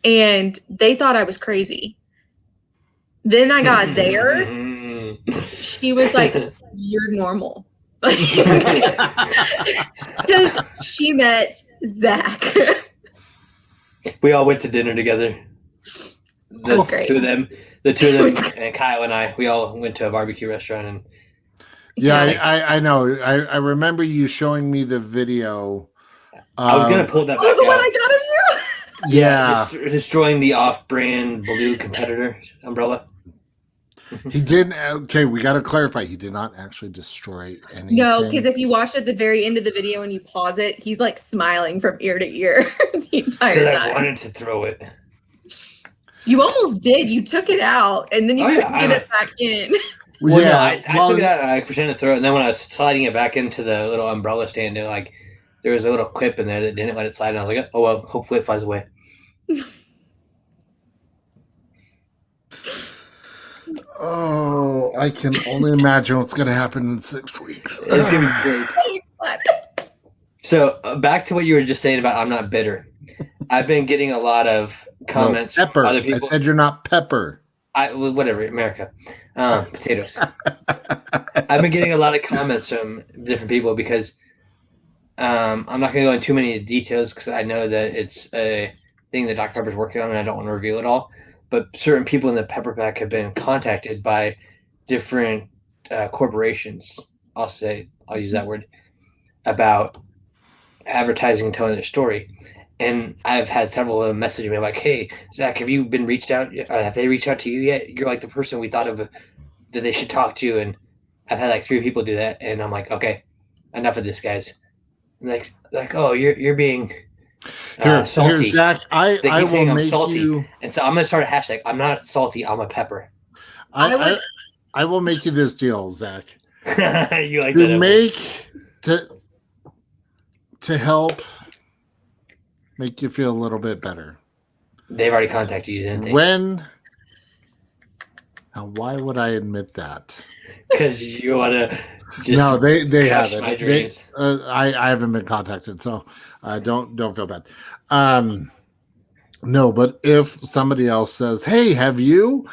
and they thought I was crazy. Then I got there. She was like, you're normal. Because she met Zach. We all went to dinner together. That was great. Two of them. The two of them and Kyle and I, we all went to a barbecue restaurant and. We all went to a barbecue restaurant and. Yeah, I know. I remember you showing me the video. I was gonna pull that back the one out. I got of you. Yeah, destroying the off-brand blue competitor umbrella. He didn't. Okay, we got to clarify. He did not actually destroy anything. No, because if you watch at the very end of the video and you pause it, he's like smiling from ear to ear the entire time. I wanted to throw it. You almost did. You took it out, and then you couldn't get it back in. Well, no, I took it out and I pretended to throw it, and then when I was sliding it back into the little umbrella stand, there was a little clip in there that didn't let it slide, and I was like, oh well, hopefully it flies away. Oh, I can only imagine what's going to happen in 6 weeks. It's going to be great. So back to what you were just saying about I'm not bitter. I've been getting a lot of comments from other people. I said you're not pepper. Whatever, America. Potatoes. I've been getting a lot of comments from different people because I'm not going to go into too many details because I know that it's a thing that Dr. Pepper's working on and I don't want to reveal it all. But certain people in the Pepper Pack have been contacted by different corporations. I'll use that word about advertising, telling their story. And I've had several of them message me like, "Hey, Zach, have you been reached out? Have they reached out to you yet? You're like the person we thought of that they should talk to." And I've had like 3 people do that, and I'm like, "Okay, enough of this, guys." And like, oh, you're being salty. Here, Zach, I will make salty. You. And so I'm gonna start a hashtag. I'm not salty. I'm a pepper. I will make you this deal, Zach. You like to make to help make you feel a little bit better. They've already contacted you, didn't they? Now, why would I admit that? Because you want to. No, they haven't. My dreams. I haven't been contacted, so don't feel bad. No, but if somebody else says, "Hey, have you?"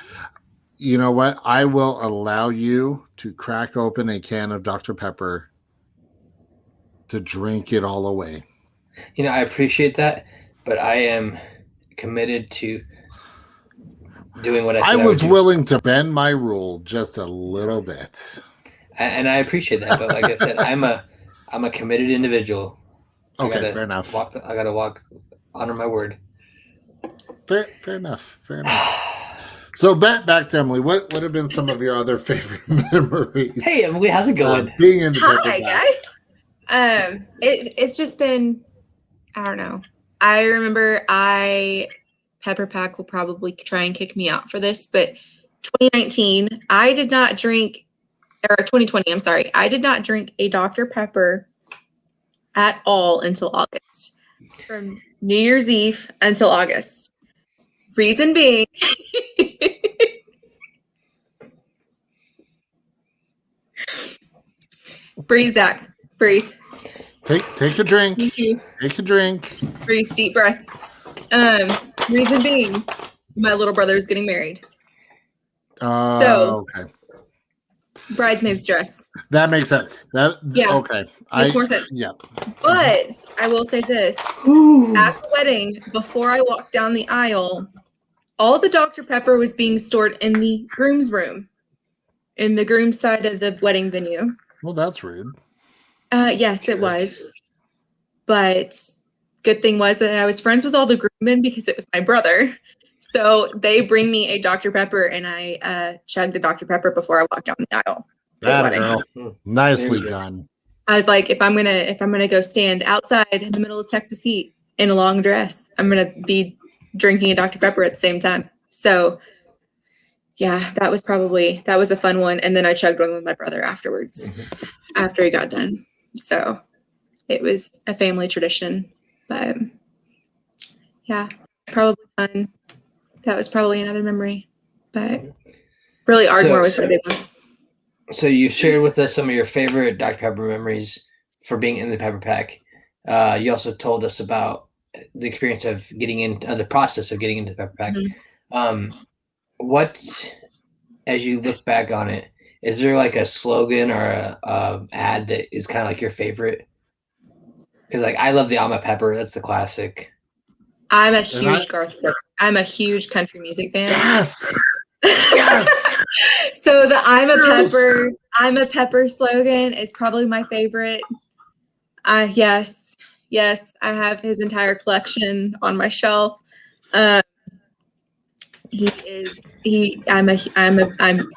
You know what? I will allow you to crack open a can of Dr. Pepper to drink it all away. I appreciate that, but I am committed to doing what I said. I was willing to bend my rule just a little bit. And I appreciate that, but like I said, I'm a committed individual. Okay, fair enough. I gotta honor my word. Fair enough. So back to Emily. What have been some of your other favorite memories? Hey Emily, how's it going? Being in the Hi guys. It's just been, I don't know. I remember Pepper Pack will probably try and kick me out for this, but 2019 I did not drink. Or 2020, I'm sorry. I did not drink a Dr. Pepper at all until August. From New Year's Eve until August. Reason being, breathe, Zach. Breathe. Take a drink. Take a drink. Breathe, deep breaths. Reason being, my little brother is getting married. Okay. Bridesmaid's dress. That makes sense. Okay. Makes more sense. Yeah. But I will say this. At the wedding, before I walked down the aisle, all the Dr. Pepper was being stored in the groom's room, in the groom's side of the wedding venue. Well, that's rude. Yes, it was. But good thing was that I was friends with all the groommen because it was my brother. So they bring me a Dr. Pepper, and I chugged a Dr. Pepper before I walked down the aisle. Girl. Nicely done. I was like, if I'm gonna go stand outside in the middle of Texas heat in a long dress, I'm gonna be drinking a Dr. Pepper at the same time. So yeah, that was a fun one. And then I chugged one with my brother afterwards, after he got done. So it was a family tradition. But yeah, probably fun. That was probably another memory. But really, Ardmore was my big one. So you shared with us some of your favorite Dr. Pepper memories for being in the Pepper Pack. You also told us about the experience of getting into the process of getting into the Pepper Pack. What, as you look back on it, is there like a slogan or a ad that is kind of like your favorite? Because like I love the I'm a Pepper. That's the classic. I'm a huge Garth Brooks. I'm a huge country music fan. Yes. Yes. So the I'm a pepper slogan is probably my favorite. Yes, I have his entire collection on my shelf. I'm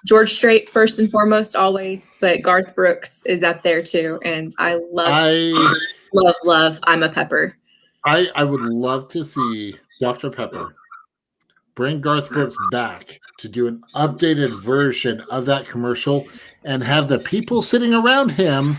George Strait first and foremost always, but Garth Brooks is up there too, and I love I'm a Pepper. I would love to see Dr. Pepper bring Garth Brooks back to do an updated version of that commercial and have the people sitting around him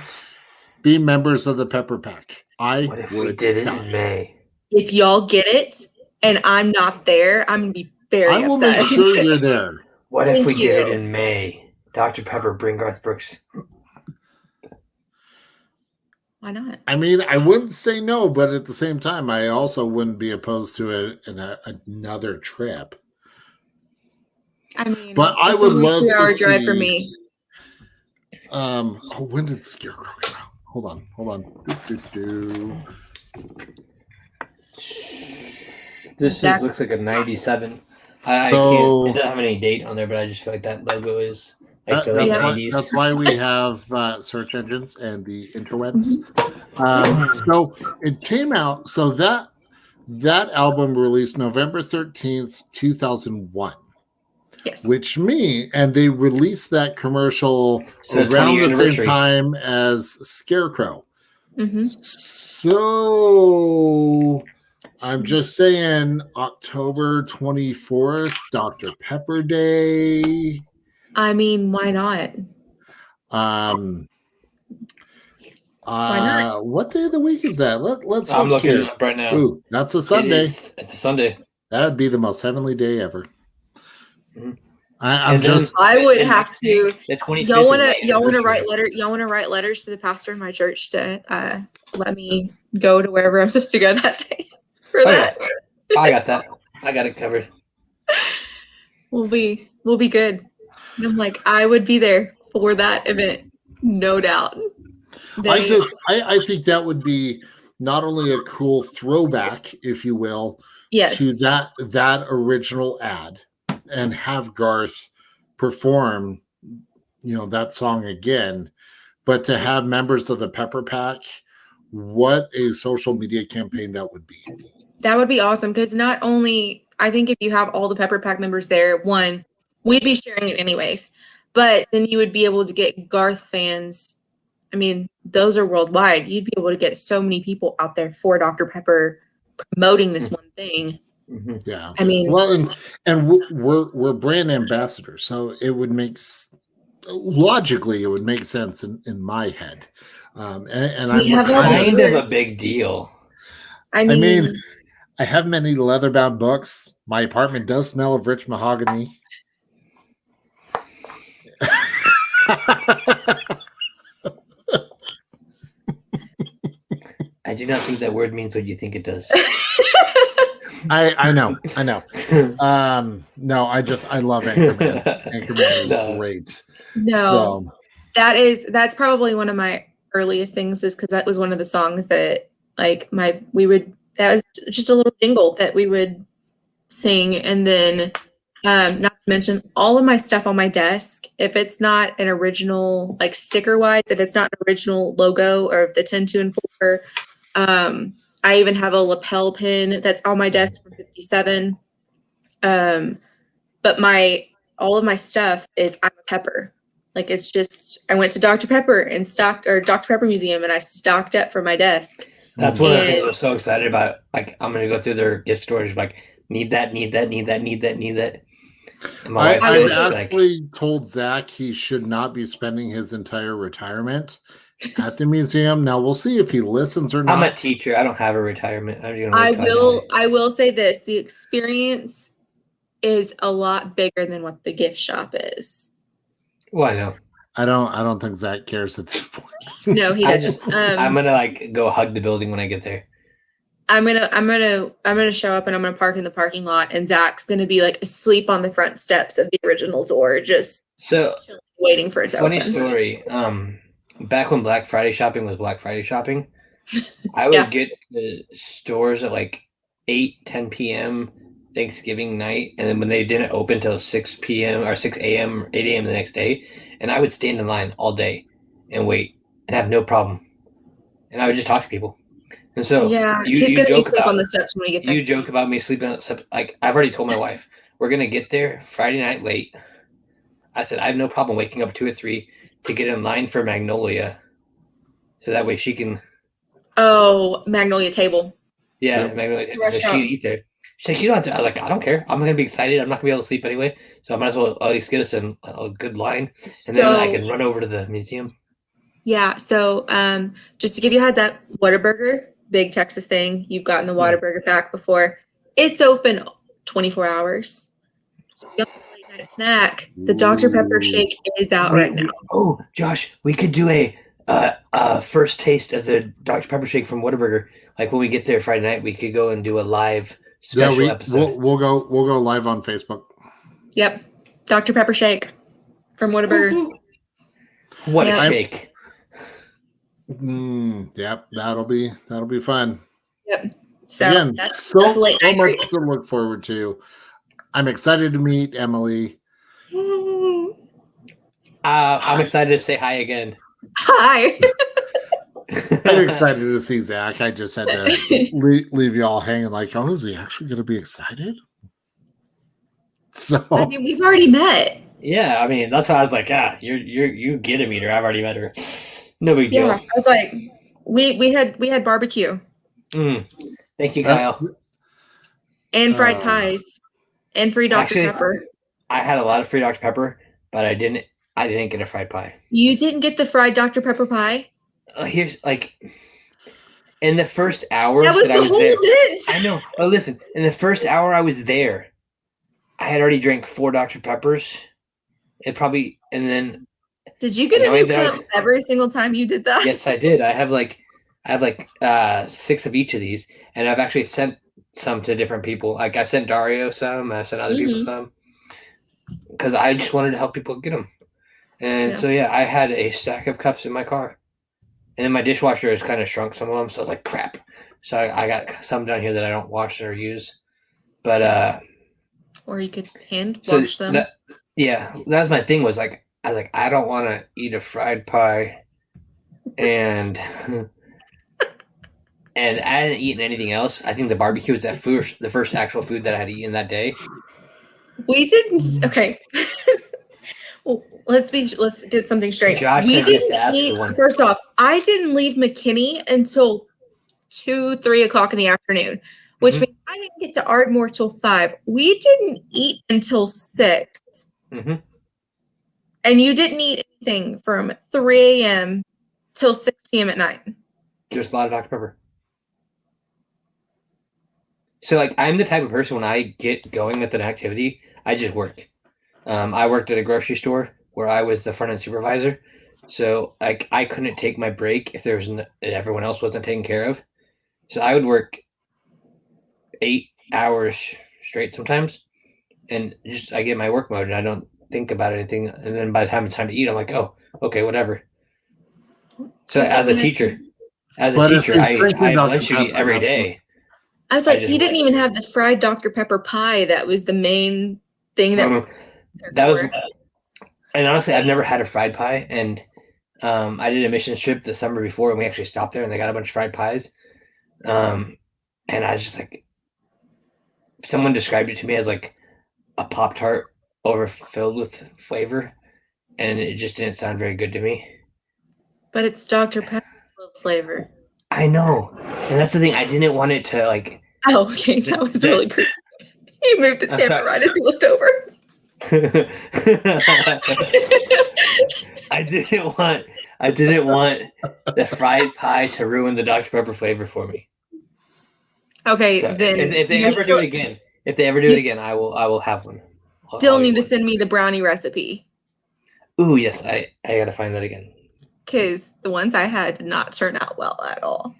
be members of the Pepper Pack. What if we did it in May? If y'all get it and I'm not there, I'm gonna be very upset. I will make sure you're there. What if we did it in May? Dr. Pepper, bring Garth Brooks. Why not? I mean, I wouldn't say no, but at the same time, I also wouldn't be opposed to another trip. I mean, but I would love to 2-hour see, drive for me. When did Scarecrow come out? Hold on. This looks like a 97. I can't. It doesn't have any date on there, but I just feel like that logo is like the late 90s. That's why we have search engines and the interwebs. So it came out. So that album released November 13th, 2001. Yes. And they released that commercial around the same time as Scarecrow. Mm-hmm. So I'm just saying October 24th, Dr. Pepper Day. I mean, why not? Why not? What day of the week is that? Let's I'm looking it up right now. Ooh, that's a Sunday. It's a Sunday. That'd be the most heavenly day ever. Mm-hmm. I would have to. Y'all want to write letters to the pastor of my church to let me go to wherever I'm supposed to go that day for that. Yeah. I got that. I got it covered. We'll be good. And I'm like, I would be there for that event, no doubt. I think that would be not only a cool throwback, if you will, to that original ad, and have Garth perform, that song again, but to have members of the Pepper Pack, what a social media campaign that would be. That would be awesome, because not only, I think if you have all the Pepper Pack members there, one, we'd be sharing it anyways, but then you would be able to get Garth fans. I mean, those are worldwide. You'd be able to get so many people out there for Dr. Pepper promoting this one thing. Mm-hmm. Yeah. I mean, well, and we're brand ambassadors, so it would logically make sense in my head. And I'm kind of a big deal. I mean, I have many leather-bound books. My apartment does smell of rich mahogany. I do not think that word means what you think it does. I know. No, I love Anchorman. Anchorman is great. No, that's probably one of my earliest things, is because that was one of the songs that that was just a little jingle that we would sing. And then not to mention all of my stuff on my desk, if it's not an original, like sticker wise, if it's not an original logo or the 10, 2, and 4, I even have a lapel pin that's on my desk from 57. But all of my stuff is I'm a Pepper. Like, it's just, I went to Dr. Pepper and Dr. Pepper Museum, and I stocked up for my desk. That's one of the things I was so excited about. Like, I'm going to go through their gift stores, like, need that. And my I actually told Zach he should not be spending his entire retirement at the museum. Now we'll see if he listens or not. I'm a teacher. I don't have a retirement. I will say this: the experience is a lot bigger than what the gift shop is. Well, I know. I don't think Zach cares at this point. No, he doesn't. I'm gonna go hug the building when I get there. I'm gonna show up and I'm gonna park in the parking lot, and Zach's gonna be asleep on the front steps of the original door, just waiting for it to open. Funny story. Back when Black Friday shopping was Black Friday shopping, I would get to stores at 8, 10 p.m. Thanksgiving night, and then when they didn't open till 6 p.m. or 6 a.m., 8 a.m. the next day, and I would stand in line all day and wait and have no problem, and I would just talk to people. And so he's you gonna be joke asleep about on the steps when we get there. you joke about me sleeping on like I've already told my wife we're gonna get there Friday night late. I said I have no problem waking up 2 or 3 to get in line for Magnolia, so that way she can. Oh, Magnolia Table. Yeah, Yep. Magnolia. So she'd eat there. She's like, you don't have to. I was like, I don't care. I'm gonna be excited. I'm not gonna be able to sleep anyway, so I might as well at least get us in a good line, and then I can run over to the museum. Yeah. So, just to give you a heads up, Whataburger, big Texas thing. You've gotten the Whataburger pack before. It's open 24 hours. So you have a late night snack. The Dr. Pepper shake is out right now. Oh, Josh, we could do a first taste of the Dr. Pepper shake from Whataburger. Like when we get there Friday night, we could go and do a live special episode. We'll go live on Facebook. Yep, Dr. Pepper shake from Whataburger. What a shake! Yep, that'll be fun. Yep. So again, that's so late night much treat. to look forward to. I'm excited to meet Emily. I'm excited to say hi again. Hi. I'm excited to see Zach. I just had to leave you all hanging like, oh, is he actually going to be excited? So I mean, we've already met. Yeah, I mean that's why I was like, you get to meet her. I've already met her. No big deal. Yeah, I was like, we had barbecue. Thank you, Kyle. And fried pies. And free Dr. Pepper. I had a lot of free Dr. Pepper, but I didn't get a fried pie. You didn't get the fried Dr. Pepper pie? Here's like in the first hour that was I was whole there. Event. I know. But listen, in the first hour I was there, I had already drank 4 Dr. Peppers. And then did you get a new cup every single time you did that? Yes, I did. I have like 6 of each of these, and I've actually sent some to different people. Like I've sent Dario some, I sent other people some, because I just wanted to help people get them. And so I had a stack of cups in my car, and then my dishwasher has kind of shrunk some of them. So I was like, crap. So I got some down here that I don't wash or use, but or you could hand wash them. That was my thing. I was like, I don't want to eat a fried pie, and and I hadn't eaten anything else. I think the barbecue was the first actual food that I had eaten that day. We didn't. Okay. Well, let's get something straight. Josh we didn't eat. First off, I didn't leave McKinney until 2-3 o'clock in the afternoon, which means I didn't get to Ardmore till 5. We didn't eat until 6. And you didn't eat anything from 3 a.m. till 6 p.m. at night. Just a lot of Dr. Pepper. So, like, I'm the type of person when I get going with an activity, I just work. I worked at a grocery store where I was the front end supervisor. So, like, I couldn't take my break if everyone else wasn't taken care of. So I would work 8 hours straight sometimes, and just I get my work mode and I don't think about anything. And then by the time it's time to eat, I'm like, oh, okay, whatever. So as a teacher, I have lunch to eat every day. I was like, he didn't even have the fried Dr. Pepper pie. That was the main thing that was. And honestly, I've never had a fried pie, and I did a mission trip the summer before, and we actually stopped there, and they got a bunch of fried pies. And I was just like, someone described it to me as like a Pop-Tart overfilled with flavor, and it just didn't sound very good to me. But it's Dr. Pepper flavor. I know, and that's the thing. I didn't want it to like. Oh, okay, that was really creepy. He moved his camera right as he looked over. I didn't want the fried pie to ruin the Dr. Pepper flavor for me. Okay, so then if they ever do it again, I will have one. Still need to send me the brownie recipe. Ooh, yes, I gotta find that again. Because the ones I had did not turn out well at all.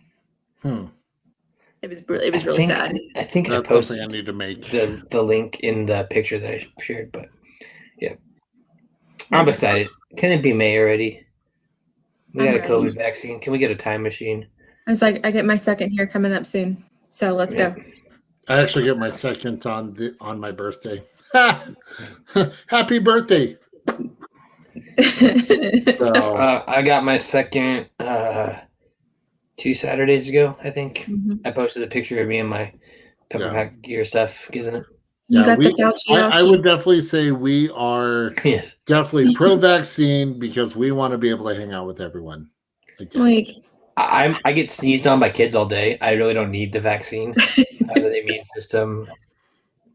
It was really sad. I think that's I posted something I need to make the link in the picture that I shared, but yeah. I'm excited. Can it be May already? We got a COVID vaccine. Can we get a time machine? I was like, I get my second here coming up soon. So let's go. I actually get my second on my birthday. Happy birthday! So, I got my second 2 Saturdays ago, I think. Mhm. I posted a picture of me and my Pepper Pack gear stuff, isn't it? You got the gouchy I would definitely say we are Yes. definitely pro-vaccine because we want to be able to hang out with everyone. Again. Like, I get sneezed on by kids all day. I really don't need the vaccine. I have the immune system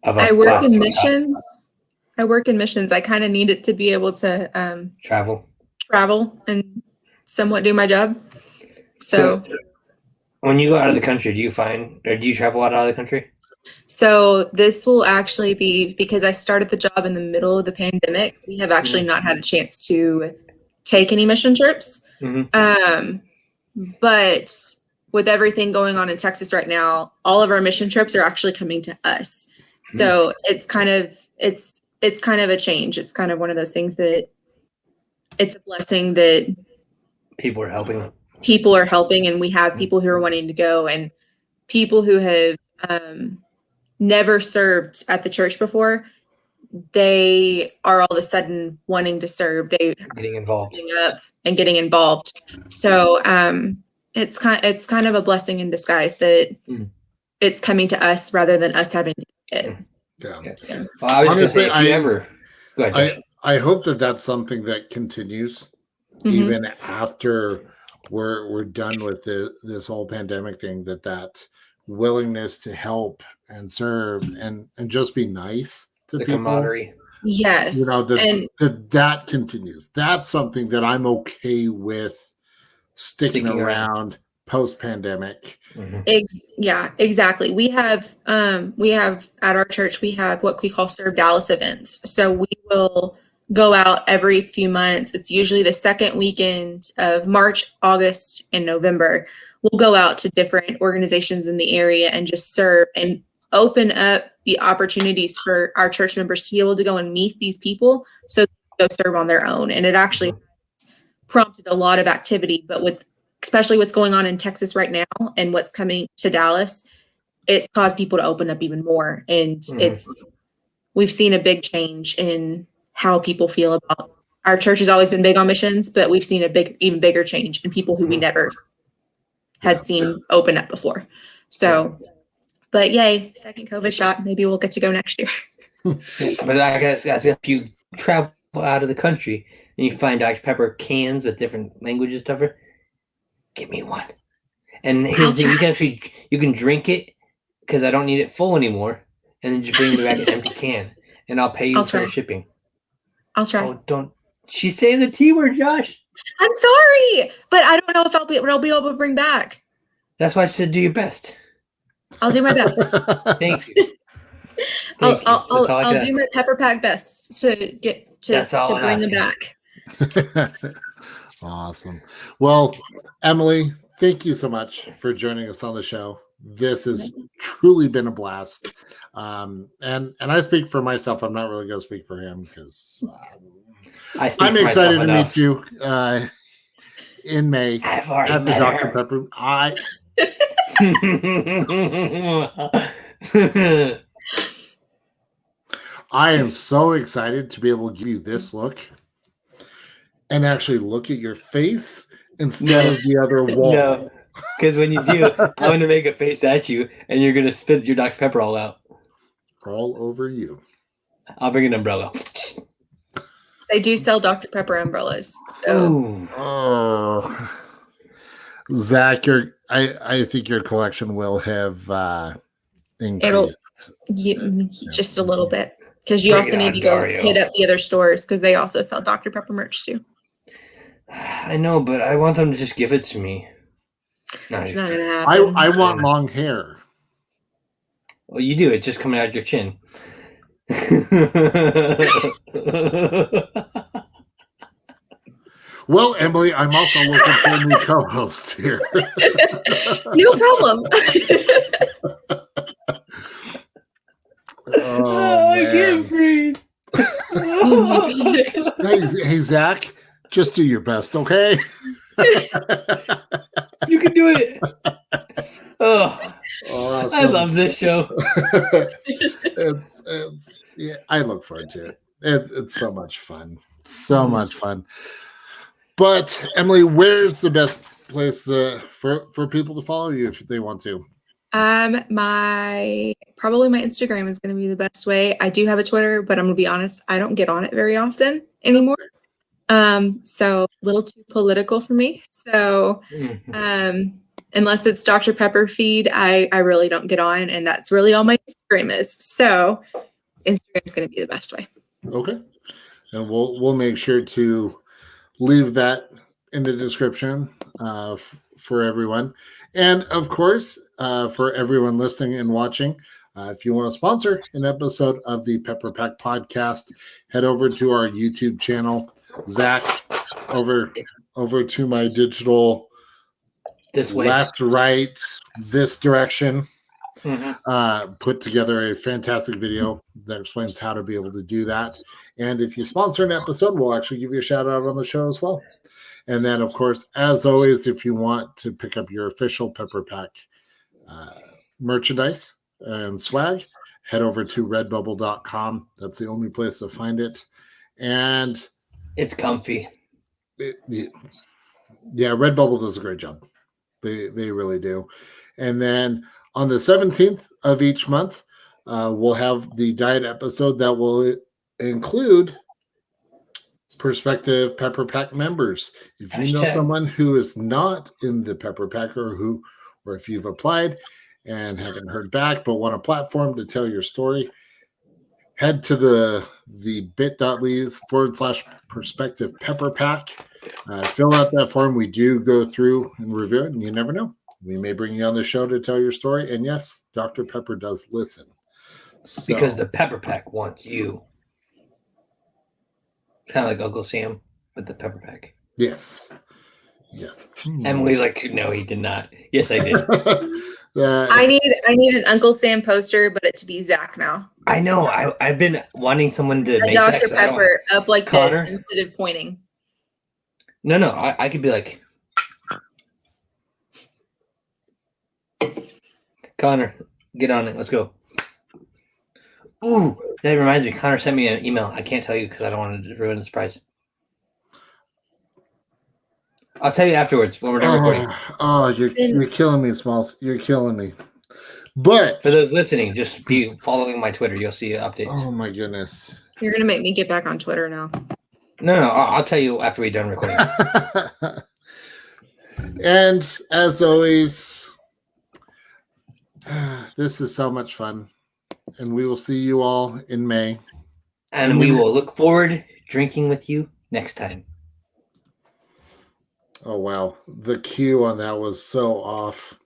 of a I work in plastic missions. I work in missions. I kind of need it to be able to travel and somewhat do my job. So when you go out of the country, do you travel out of the country? So this will actually be because I started the job in the middle of the pandemic. We have actually not had a chance to take any mission trips. But with everything going on in Texas right now, all of our mission trips are actually coming to us. So it's kind of a change. It's kind of one of those things that it's a blessing that people are helping. People are helping, and we have people who are wanting to go, and people who have never served at the church before. They are all of a sudden wanting to serve. They are getting involved up and getting involved. So it's kind of a blessing in disguise that it's coming to us rather than us having to get it. Yeah. So, well, I was just saying, if you ever go ahead, I hope that that's something that continues even after we're done with this whole pandemic thing. That willingness to help and serve and just be nice to people. Camaraderie. Yes. You know, that continues. That's something that I'm okay with sticking around post-pandemic. Yeah, exactly. We have at our church, we have what we call Serve Dallas events. So we will go out every few months. It's usually the second weekend of March, August, and November. We'll go out to different organizations in the area and just serve and open up the opportunities for our church members to be able to go and meet these people so they go serve on their own. And it actually prompted a lot of activity, but especially what's going on in Texas right now and what's coming to Dallas, it's caused people to open up even more. And we've seen a big change in how people feel about our church. Has always been big on missions, but we've seen even bigger change in people who we never had seen open up before. So, but yay, second COVID shot. Maybe we'll get to go next year. But I guess if you travel out of the country and you find Dr. Pepper cans with different languages, stuff, give me one. And here's the thing: you can drink it because I don't need it full anymore, and then just bring me back an empty can, and I'll pay you for the shipping. I'll try. Oh, don't! She's saying the T word, Josh. I'm sorry, but I don't know if I'll be able to bring back. That's why I said do your best. I'll do my best. Thank you. I'll do my Pepper Pack best to get to bring them back. Awesome. Well, Emily, thank you so much for joining us on the show. This has truly been a blast. And I speak for myself. I'm not really going to speak for him because I'm excited to meet you in May at the Dr. Pepper. I am so excited to be able to give you this look and actually look at your face instead of the other wall. No, because when you do, I'm going to make a face at you and you're going to spit your Dr. Pepper all out. All over you. I'll bring an umbrella. They do sell Dr. Pepper umbrellas. So, Zach, I think your collection will have increased. Just a little bit. Because you also need to go hit up the other stores because they also sell Dr. Pepper merch too. I know, but I want them to just give it to me. It's not gonna happen. I want long hair. Well, you do. It's just coming out of your chin. Well, Emily, I'm also looking for a new co-host here. No problem. I can't breathe. Oh my gosh. Hey, Zach, just do your best, okay? You can do it. Oh, awesome. awesome. I love this show. Yeah, I look forward to it. It's so much fun. So much fun. But Emily, where's the best place for people to follow you if they want to? Probably my Instagram is going to be the best way. I do have a Twitter, but I'm going to be honest, I don't get on it very often anymore. So a little too political for me. So, unless it's Dr. Pepper feed, I really don't get on, and that's really all my Instagram is. So Instagram is going to be the best way. Okay. And we'll make sure to leave that in the description for everyone. And of course, for everyone listening and watching, if you want to sponsor an episode of the Pepper Pack podcast, head over to our YouTube channel. Zach, over to my digital this way, left, right, this direction. Put together a fantastic video that explains how to be able to do that. And if you sponsor an episode, we'll actually give you a shout out on the show as well. And then, of course, as always, if you want to pick up your official Pepper Pack merchandise and swag, head over to redbubble.com. That's the only place to find it. And it's comfy. Yeah, Redbubble does a great job. They really do. And then on the 17th of each month, we'll have the diet episode that will include prospective Pepper Pack members. If you know someone who is not in the Pepper Pack or if you've applied and haven't heard back but want a platform to tell your story, head to the bit.ly/prospective Pepper Pack. Fill out that form. We do go through and review it, and you never know. We may bring you on the show to tell your story. And yes, Dr. Pepper does listen. Because the Pepper Pack wants you. Kind of like Uncle Sam with the Pepper Pack. Yes. Emily's like, no, he did not. Yes, I did. I need an Uncle Sam poster, but it to be Zach now. I know. I've been wanting someone to make Dr. Pepper up like Connor? this instead of pointing. No. I could be like, Connor, get on it. Let's go. Ooh, that reminds me. Connor sent me an email. I can't tell you because I don't want to ruin the surprise. I'll tell you afterwards when we're done recording. Oh, you're killing me, Smalls. You're killing me. But for those listening, just be following my Twitter. You'll see updates. Oh my goodness! You're gonna make me get back on Twitter now. No, I'll tell you after we're done recording. And as always, this is so much fun. And we will see you all in May. And we will look forward drinking with you next time. Oh, wow. The cue on that was so off.